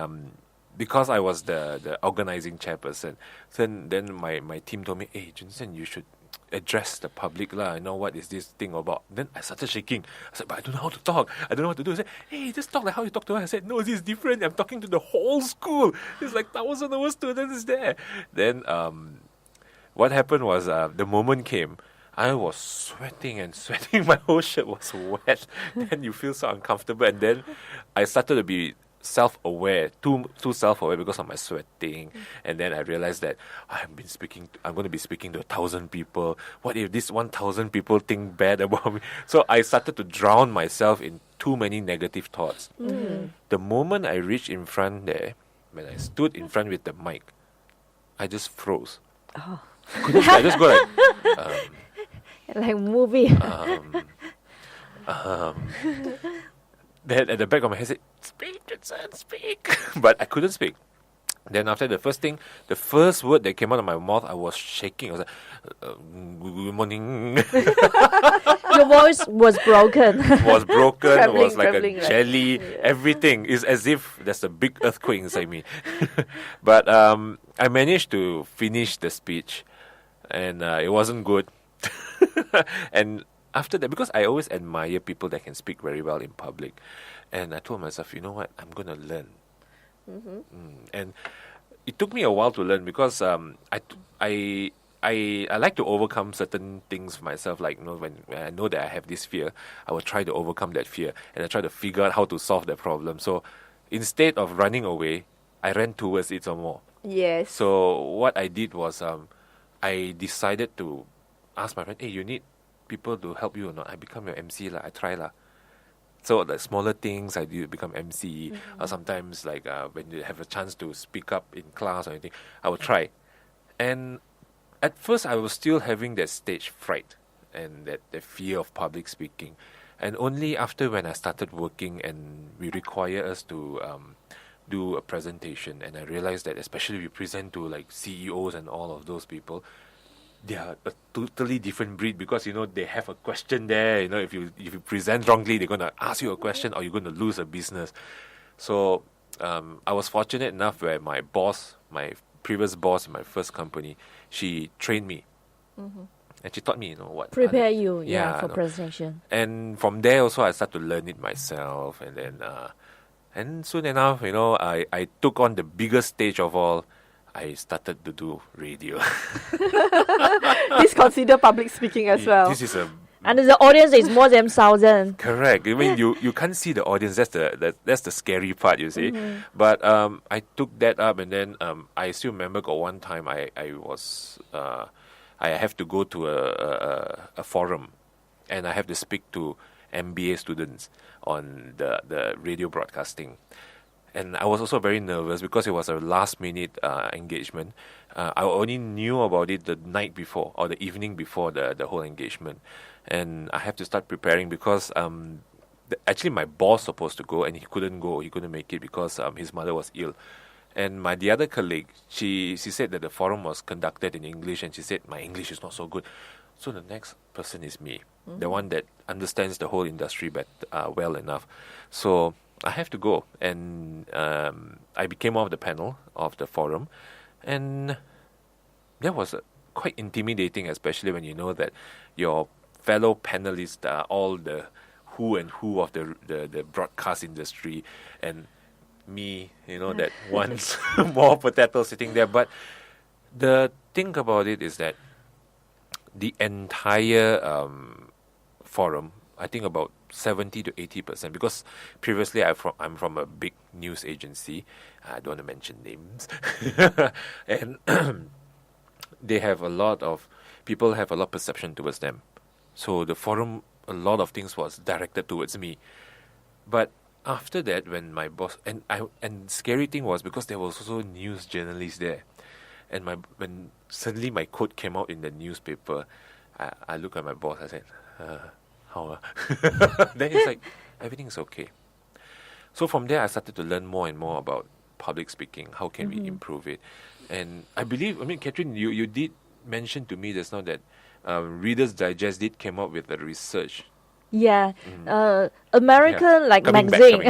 because I was the organizing chairperson, then my team told me, "Hey, Junsern, you should address the public lah. What is this thing about?" Then I started shaking. I said, "But I don't know how to talk. I don't know what to do." I said, "Hey, just talk like how you talk to us." I said, "No, this is different. I'm talking to the whole school. There's like thousands of students there." Then what happened was the moment came. I was sweating and sweating. My whole shirt was wet. Then you feel so uncomfortable. And then I started to be self-aware, too self-aware because of my sweating. And then I realized that I'm going to be speaking to 1,000 people. What if this 1,000 people think bad about me? So I started to drown myself in too many negative thoughts. The moment I reached in front there, when I stood in front with the mic, I just froze. I just go like movie. Then at the back of my head said, "Speak, Junsern, speak." But I couldn't speak. Then after the first word that came out of my mouth, I was shaking. I was like, "Good morning." Your voice was broken. Was Trembling, like a right? jelly. Everything is as if there's a big earthquake inside me. But I managed to finish the speech, and it wasn't good. And after that, because I always admire people that can speak very well in public, And I told myself, you know what, I'm going to learn. And it took me a while to learn because I like to overcome certain things for myself. Like, when I know that I have this fear, I will try to overcome that fear, and I try to figure out how to solve that problem. So instead of running away, I ran towards it some more. Yes. So what I did was I decided to ask my friend, hey, you need people to help you or not? I become your MC lah. I try lah. So the smaller things I do become MC, or sometimes like when you have a chance to speak up in class or anything, I will try. And at first I was still having that stage fright and that fear of public speaking. And only after when I started working and we require us to do a presentation, and I realized that especially we present to like CEOs and all of those people, they are a totally different breed because they have a question there. If you present wrongly, they're gonna ask you a question or you're gonna lose a business. So I was fortunate enough where my previous boss in my first company, she trained me. And she taught me, what Prepare you, for no. presentation. And from there also I started to learn it myself, and then and soon enough, I took on the biggest stage of all. I started to do radio. This consider public speaking as well. This is and the audience is more than 1,000. Correct. I mean, you can't see the audience. That's the scary part, you see. But I took that up, and then I still remember got one time I have to go to a forum, and I have to speak to MBA students on the radio broadcasting. And I was also very nervous because it was a last-minute engagement. I only knew about it the night before or the evening before the whole engagement. And I have to start preparing because actually my boss supposed to go and he couldn't go. He couldn't make it because his mother was ill. And the other colleague, she said that the forum was conducted in English, and she said my English is not so good. So the next person is me, the one that understands the whole industry well enough. So I have to go, and I became one of the panel of the forum, and that was quite intimidating, especially when you know that your fellow panelists are all the who and who of the broadcast industry, and me, that once more potato sitting there. But the thing about it is that the entire forum, I think about 70 to 80%, because previously I'm from a big news agency. I don't want to mention names. And they have people have a lot of perception towards them. So the forum, a lot of things was directed towards me. But after that, when my boss, and scary thing was because there was also news journalists there. And when suddenly my quote came out in the newspaper, I looked at my boss, I said, how? Then it's like, everything's okay. So from there, I started to learn more and more about public speaking. How can we improve it? And Catherine, you did mention to me just now that Reader's Digest did came up with a research. Yeah, American magazine,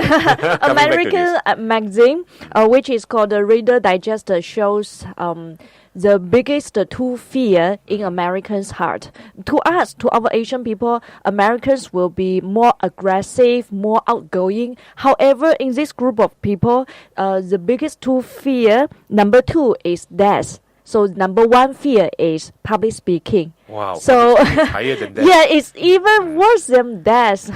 American magazine, which is called the Reader Digest, shows the biggest two fear in Americans' heart. To us, to our Asian people, Americans will be more aggressive, more outgoing. However, in this group of people, the biggest two fear, number 2 is death. So number 1 fear is public speaking. Wow. So higher than that. yeah, it's even worse than that.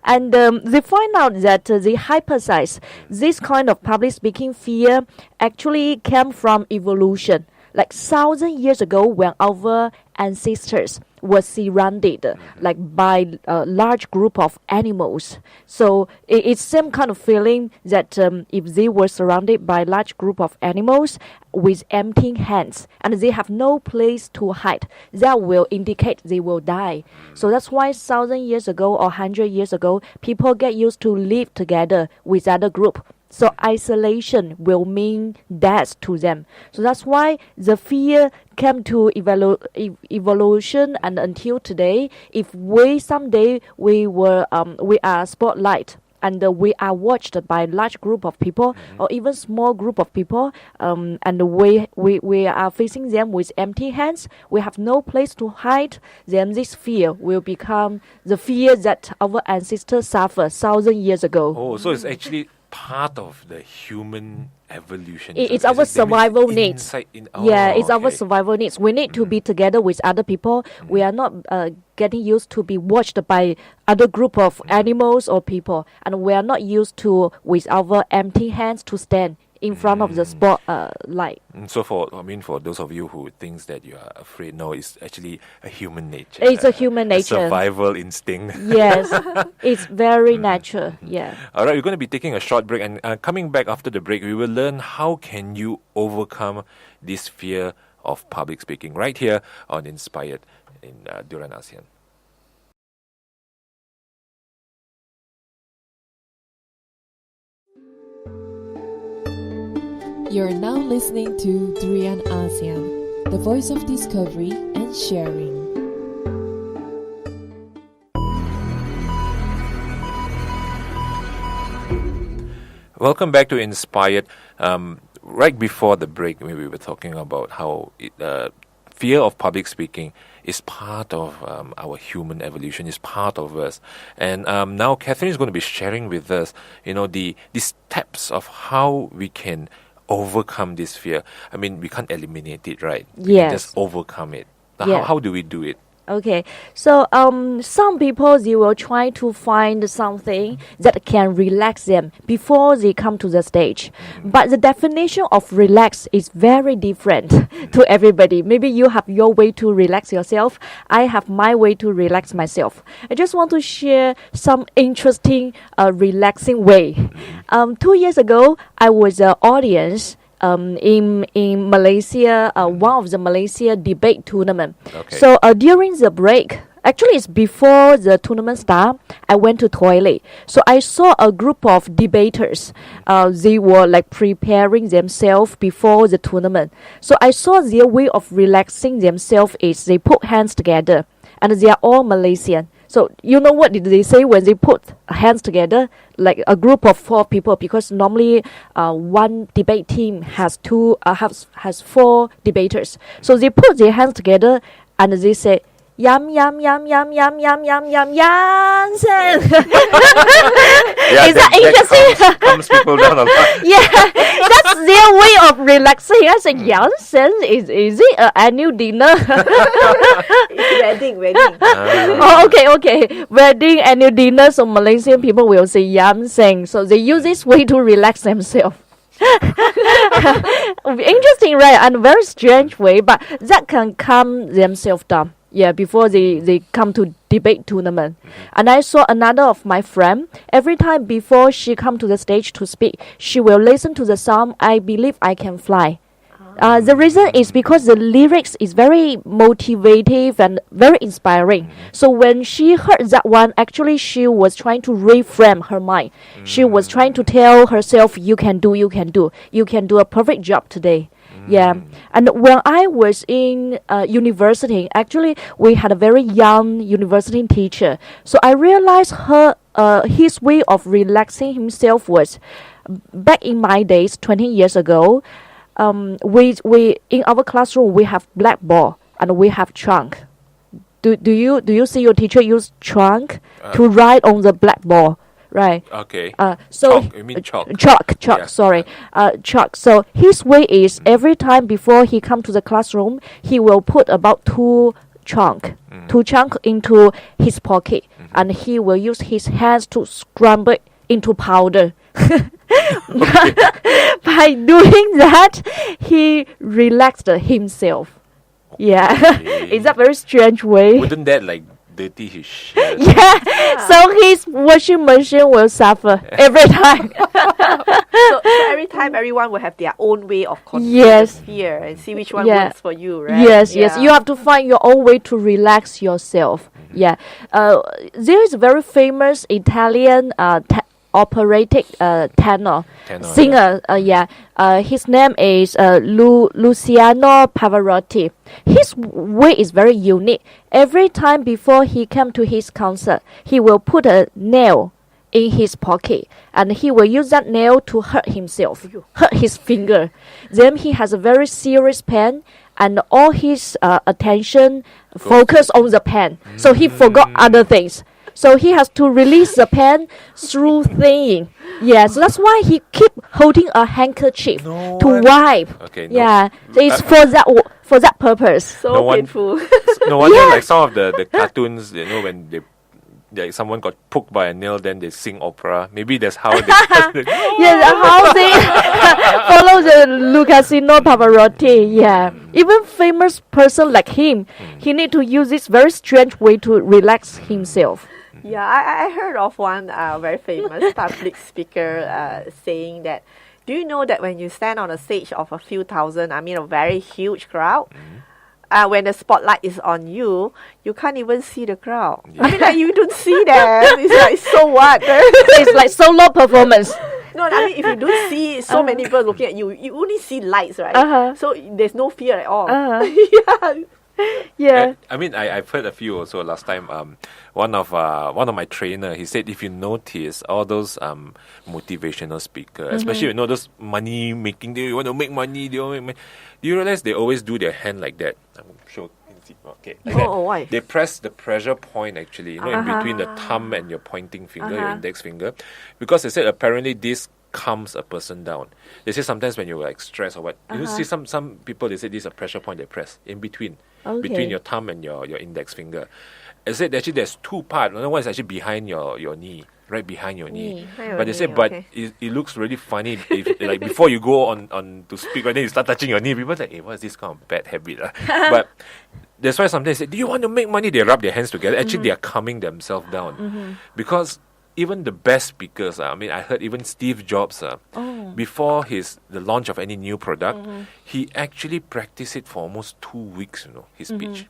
And they find out that they hypothesize this kind of public speaking fear actually came from evolution. Like 1,000 years ago, when our ancestors were surrounded by a large group of animals. So it's same kind of feeling that if they were surrounded by a large group of animals with empty hands and they have no place to hide, that will indicate they will die. So that's why 1,000 years ago or 100 years ago, people get used to live together with other group. So isolation will mean death to them. So that's why the fear came to evolution, and until today, if we someday we are spotlight and we are watched by large group of people or even small group of people, and we are facing them with empty hands. We have no place to hide. Then this fear will become the fear that our ancestors suffered 1,000 years ago. Oh, so it's actually part of the human evolution. It's our survival needs. It's our okay. survival needs. We need to be together with other people. We are not getting used to be watched by other group of animals or people, and we are not used to with our empty hands to stand in front of the spotlight. So for those of you who thinks that you are afraid, no, it's actually a human nature. It's a human nature. A survival instinct. Yes, it's very natural. Yeah. All right, we're going to be taking a short break, and coming back after the break, we will learn how can you overcome this fear of public speaking right here on Inspired in Durian ASEAN. You're now listening to Durian ASEAN, the voice of discovery and sharing. Welcome back to Inspired. Right before the break, we were talking about how fear of public speaking is part of our human evolution, is part of us. And now Catherine is going to be sharing with us, the steps of how we can overcome this fear. I mean, we can't eliminate it, right? We can just overcome it. Now, how do we do it? Okay, so some people, they will try to find something that can relax them before they come to the stage. But the definition of relax is very different to everybody. Maybe you have your way to relax yourself. I have my way to relax myself. I just want to share some interesting relaxing way. 2 years ago, I was an audience in Malaysia, one of the Malaysia debate tournament. Okay. So during the break, actually it's before the tournament start, I went to toilet. So I saw a group of debaters. They were like preparing themselves before the tournament. So I saw their way of relaxing themselves is they put hands together, and they are all Malaysian. So you know what did they say when they put hands together, like a group of 4 people? Because normally one debate team has 4 debaters. So they put their hands together and they say, "Yum yum yum yum yum yum yum yum Junsern." Is that interesting? Calms people down a lot. Yeah, that's their way of relaxing. I said, "Junsern, is it an annual dinner?" It's wedding. Oh, okay. Wedding, annual dinner. So Malaysian people will say Junsern. So they use this way to relax themselves. Interesting, right? And very strange way, but that can calm themselves down. Yeah, before they come to debate tournament. And I saw another of my friend, every time before she come to the stage to speak, she will listen to the song, "I Believe I Can Fly." The reason is because the lyrics is very motivative and very inspiring. So when she heard that one, actually she was trying to reframe her mind. She was trying to tell herself, you can do a perfect job today. Yeah, and when I was in university, actually we had a very young university teacher. So I realized his way of relaxing himself was, back in my days, 20 years ago, we in our classroom we have blackboard and we have chalk. Do you see your teacher use chalk to write on the blackboard? Right. Okay. So chalk. You mean chalk? Chalk. Yeah. Sorry. Chalk. So his way is every time before he come to the classroom, he will put about 2 chunk into his pocket, and he will use his hands to scramble it into powder. By doing that, he relaxed himself. Yeah. Okay. It's a very strange way. Wouldn't that dirty his shirt? Yeah. So his washing machine will suffer every time. So every time, everyone will have their own way of controlling Yes. fear and see which one Yeah. works for you, right? Yes. You have to find your own way to relax yourself. Yeah. There is a very famous Italian operatic tenor singer. His name is Luciano Pavarotti. His way is very unique. Every time before he come to his concert, he will put a nail in his pocket, and he will use that nail to hurt himself, hurt his finger. Then he has a very serious pain, and all his attention focus on the pen. So he forgot other things. So he has to release the pen through thinking. Yes, that's why he keep holding a handkerchief to wipe. Okay. So it's for that purpose. So painful. No wonder, like some of the cartoons, when they someone got poked by a nail, then they sing opera. Maybe that's how they. How they follow the Lucasino Pavarotti. Yeah, even famous person like him, he need to use this very strange way to relax himself. Yeah, I heard of one very famous public speaker saying that, do you know that when you stand on a stage of a few thousand, a very huge crowd, when the spotlight is on you, you can't even see the crowd. Yeah. You don't see them. It's like, so what? It's like solo performance. No, if you don't see so many people looking at you, you only see lights, right? So there's no fear at all. Yeah. I've heard a few also last time. One of my trainer, he said, if you notice all those motivational speakers, especially those money making, they want to make money, do you realize they always do their hand like that? I'm sure. Okay. Like that. Why? They press the pressure point actually, in between the thumb and your pointing finger, your index finger, because they said apparently this calms a person down. They say sometimes when you're like stressed or what, you see some people, they say this is a pressure point they press in between. Between your thumb and your index finger. I said actually there's two parts. Another one is actually behind your knee, right behind your knee. But they say, but it looks really funny if like before you go on to speak, right, then you start touching your knee. People like, hey, what's this kind of bad habit? But that's why sometimes they say, do you want to make money? They rub their hands together. Actually, they are calming themselves down because even the best speakers, I heard even Steve Jobs, before the launch of any new product, he actually practiced it for almost 2 weeks, his speech.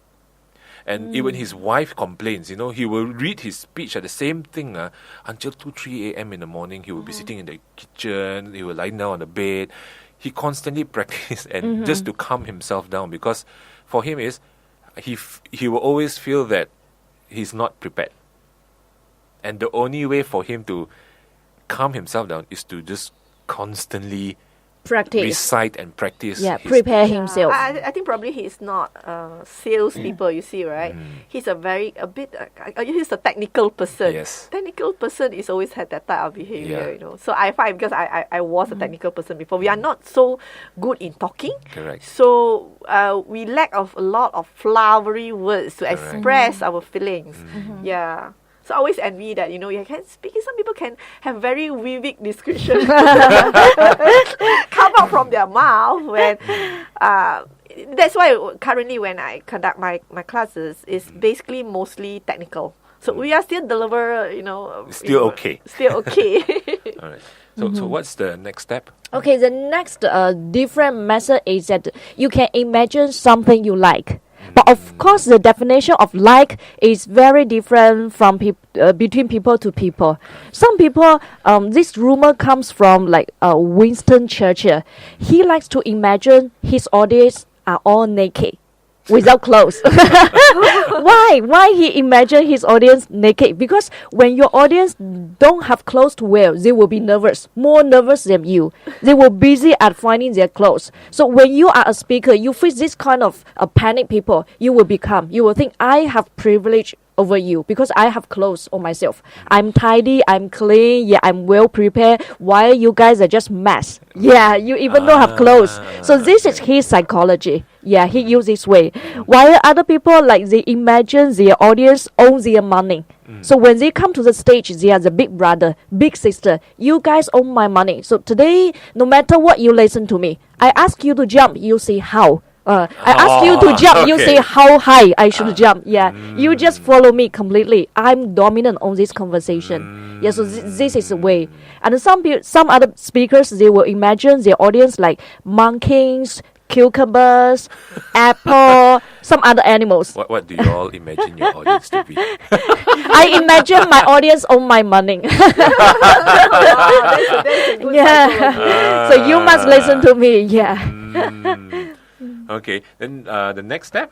And even his wife complains, he will read his speech at the same thing until 2, 3 a.m. in the morning. He will be sitting in the kitchen, he will lie down on the bed. He constantly practiced and just to calm himself down, because for him he will always feel that he's not prepared. And the only way for him to calm himself down is to just constantly practice, recite and practice. Yeah, prepare himself. I think probably he's not salespeople, you see, right? He's he's a technical person. Yes. Technical person is always had that type of behavior, So I find, because I was a technical person before, we are not so good in talking. Correct. So we lack of a lot of flowery words to express our feelings. Yeah. So I always envy that, you can speak. Some people can have very vivid description come out from their mouth. When that's why currently when I conduct my classes, it's basically mostly technical. So we are still Still okay. Still okay. All right. So what's the next step? Okay, the next different method is that you can imagine something you like. But of course, the definition of like is very different from between people to people. Some people, this rumor comes from like Winston Churchill. He likes to imagine his audience are all naked, without clothes. Why? Why he imagine his audience naked? Because when your audience don't have clothes to wear, they will be nervous, more nervous than you. They will busy at finding their clothes. So when you are a speaker, you face this kind of panic people, you will become. You will think, I have privilege over you because I have clothes on myself. I'm tidy, I'm clean, yeah, I'm well prepared. While you guys are just mess. Yeah, you even don't have clothes. So this is his psychology. Yeah, he uses this way. While other people, like, they imagine their audience owns their money. So when they come to the stage, they are the big brother, big sister. You guys own my money. So today, no matter what, you listen to me. I ask you to jump, you say how. I ask you to jump, you say how high I should jump. Yeah, you just follow me completely. I'm dominant on this conversation. Yeah, so this is the way. And some other speakers, they will imagine their audience like monkeys, cucumbers, apple, some other animals. What do you all imagine your audience to be? I imagine my audience own my money. That's a good Yeah. So you must listen to me. Yeah. Okay, then the next step?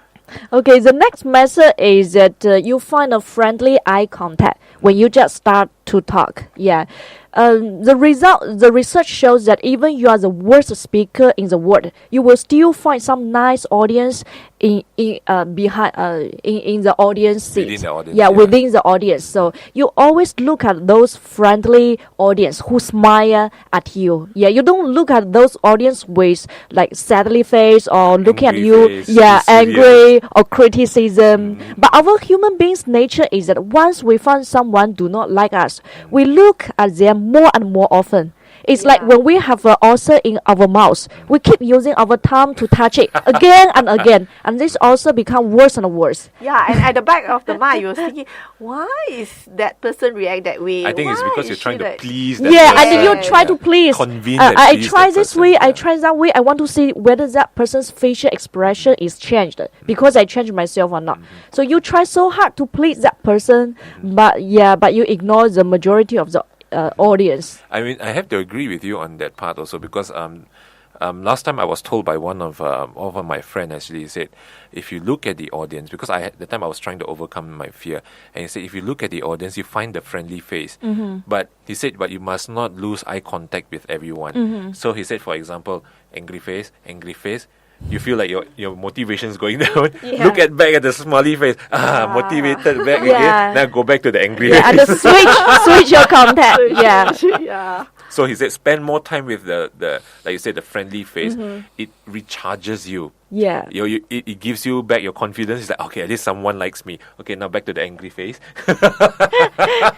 Okay, the next method is that you find a friendly eye contact when you just start to talk. Yeah. The research shows that even you are the worst speaker in the world, you will still find some nice audience in the audience seat. Within the audience, yeah, within the audience. So you always look at those friendly audience who smile at you. Yeah, you don't look at those audience with like sadly face or looking at you. Face, Yeah, serious. angry or criticism. But our human beings' nature is that once we find someone do not like us, we look at them more and more often. It's like when we have an ulcer in our mouth, we keep using our tongue to touch it again and again, and this ulcer become worse and worse. Yeah, and at the back of the mind, you're thinking, why is that person react that way? I think it's Why because is you're she trying to like-" please that Yeah, person. and you try to please. Convince and I please try that this person, way, I yeah. try that way. I want to see whether that person's facial expression is changed because I changed myself or not. So you try so hard to please that person, but you ignore the majority of the audience. I mean, I have to agree with you on that part also because last time I was told by one of my friend actually, he said, if you look at the audience, because at the time I was trying to overcome my fear, and he said, if you look at the audience, you find the friendly face. But he said, but you must not lose eye contact with everyone. So he said, for example, angry face, you feel like your motivation is going down. Yeah. Look back at the smiley face. Motivated back Yeah. again. Now go back to the angry Yeah, and face. switch your contact. Yeah. Yeah. So he said, spend more time with the like you said, the friendly face. It recharges you. Yeah. It gives you back your confidence. It's like, okay, at least someone likes me. Okay, now back to the angry face.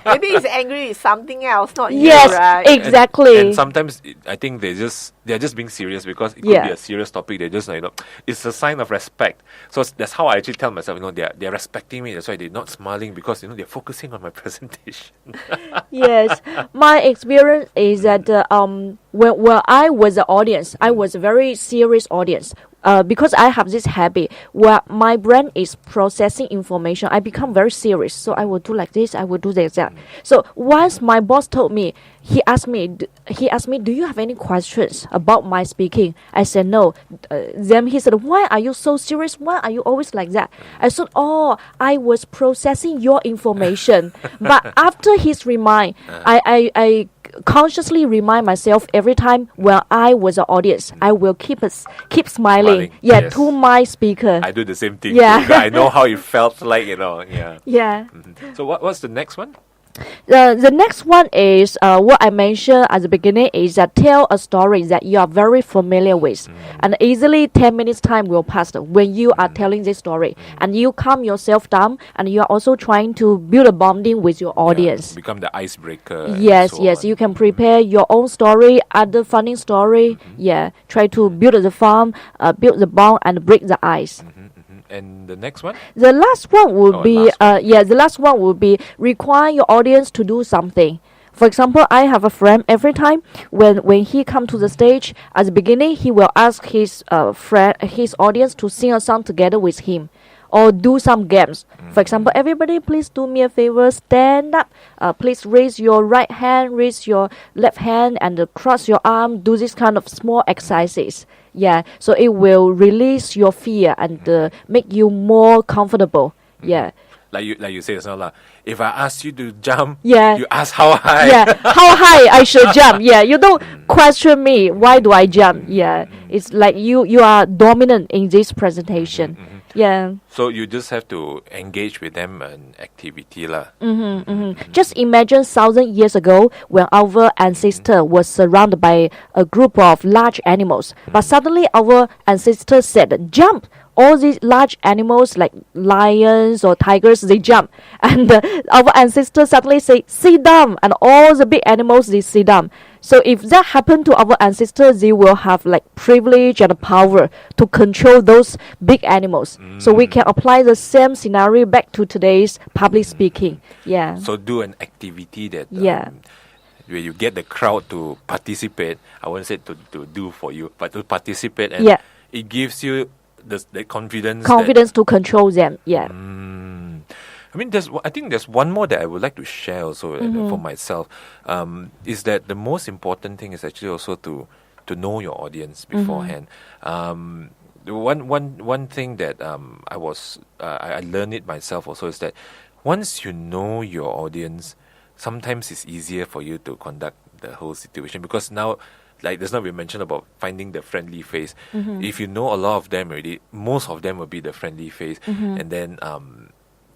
Maybe he's angry with something else, not Yes, you, right? exactly. And sometimes I think they're just being serious because it could be a serious topic. They're just it's a sign of respect. So that's how I actually tell myself, they're respecting me. That's why they're not smiling because they're focusing on my presentation. Yes, my experience is that when I was an audience, I was a very serious audience. Because I have this habit where my brain is processing information, I become very serious. So I will do like this, I will do like that. So once my boss told me, he asked me, do you have any questions about my speaking? I said no. Then he said, why are you so serious? Why are you always like that? I said, I was processing your information. But after his remind, I consciously remind myself every time when I was an audience, I will keep smiling. Yeah, Yes. to my speaker. I do the same thing. Yeah. too. I know how it felt like, yeah. Yeah. So what's the next one? The next one is what I mentioned at the beginning is that tell a story that you are very familiar with, and easily 10 minutes time will pass when you are telling this story, and you calm yourself down, and you are also trying to build a bonding with your audience. Become the icebreaker. and Yes, so yes, on. you can prepare your own story, other funny story. Yeah, try to build the farm, build the bond, and break the ice. And the next one? The last one would Oh, be last the last one would be require your audience to do something. For example, I have a friend. Every time when he come to the stage at the beginning, he will ask his audience to sing a song together with him, or do some games. For example, everybody, please do me a favor, stand up. Please raise your right hand, raise your left hand, and cross your arm. Do this kind of small exercises. Yeah, so it will release your fear and make you more comfortable. Yeah. Like you say, it's not like, if I ask you to jump, Yeah. you ask how high. Yeah, how high I should jump. Yeah, you don't question me. Why do I jump? Yeah, it's like you are dominant in this presentation. Yeah. So you just have to engage with them in activity lah. Just imagine 1,000 years ago when our ancestor was surrounded by a group of large animals, but suddenly our ancestors said, "Jump!" All these large animals like lions or tigers, they jump, and our ancestors suddenly say, "Sit down!" and all the big animals they sit down. So if that happened to our ancestors, they will have like privilege and power to control those big animals. So we can apply the same scenario back to today's public speaking. Yeah. So do an activity that Yeah. where you get the crowd to participate. I won't say to do for you, but to participate, and Yeah. it gives you the confidence. Confidence to control them. Yeah. I mean, I think there's one more that I would like to share also for myself. Is that the most important thing is actually also to know your audience beforehand. one thing that I learned it myself also is that once you know your audience, sometimes it's easier for you to conduct the whole situation, because now, like just now we mentioned about finding the friendly face. If you know a lot of them already, most of them will be the friendly face, and then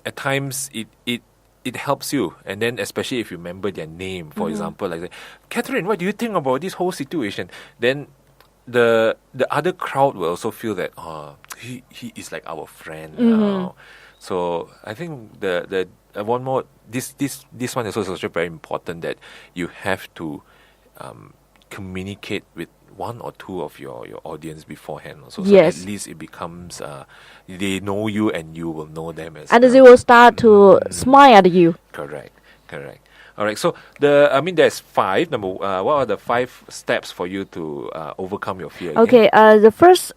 at times it helps you, and then especially if you remember their name, for example, like Catherine, what do you think about this whole situation? Then the other crowd will also feel that he is like our friend now. So I think the one more this one is also very important, that you have to communicate with one or two of your audience beforehand also. So at least it becomes they know you and you will know them as and well. they will start to smile at you. Correct. All right. So there's 5. What are the 5 steps for you to overcome your fear? Okay. The first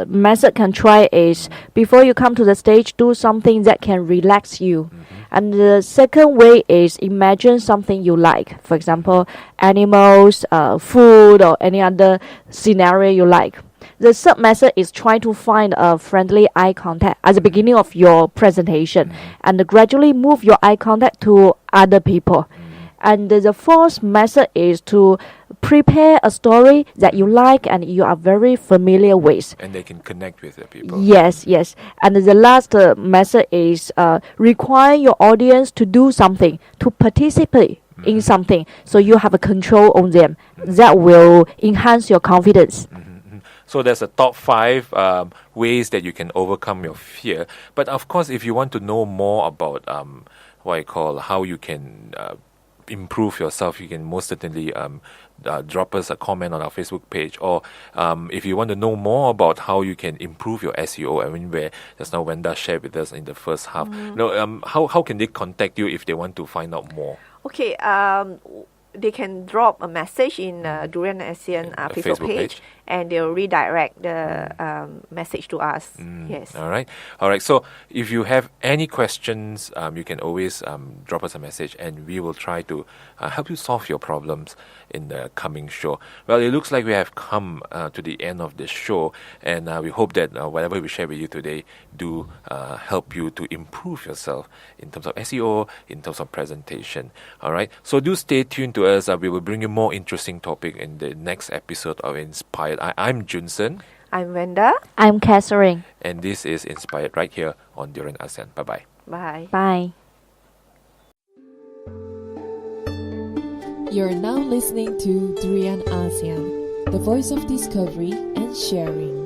method can try is, before you come to the stage, do something that can relax you. And the second way is, imagine something you like. For example, animals, food, or any other scenario you like. The third method is try to find a friendly eye contact at the beginning of your presentation, and gradually move your eye contact to other people. And the fourth method is to prepare a story that you like and you are very familiar with. And they can connect with the people. Yes. And the last method is require your audience to do something, to participate in something, so you have a control on them. That will enhance your confidence. So there's a top 5 ways that you can overcome your fear. But of course, if you want to know more about how you can improve yourself, you can most certainly drop us a comment on our Facebook page, or if you want to know more about how you can improve your SEO, where just now Vanda shared with us in the first half, how can they contact you if they want to find out more? Okay, they can drop a message in Durian Asean Facebook page, and they'll redirect the message to us. Yes. All right. So if you have any questions, you can always drop us a message, and we will try to help you solve your problems in the coming show. Well, it looks like we have come to the end of the show, and we hope that whatever we share with you today do help you to improve yourself in terms of SEO, in terms of presentation. All right. So do stay tuned to us. We will bring you more interesting topic in the next episode of Inspired. I'm Junsern. I'm Vanda. I'm Catherine. And this is Inspired right here on Durian ASEAN. Bye-bye. Bye. Bye. You're now listening to Durian ASEAN, the voice of discovery and sharing.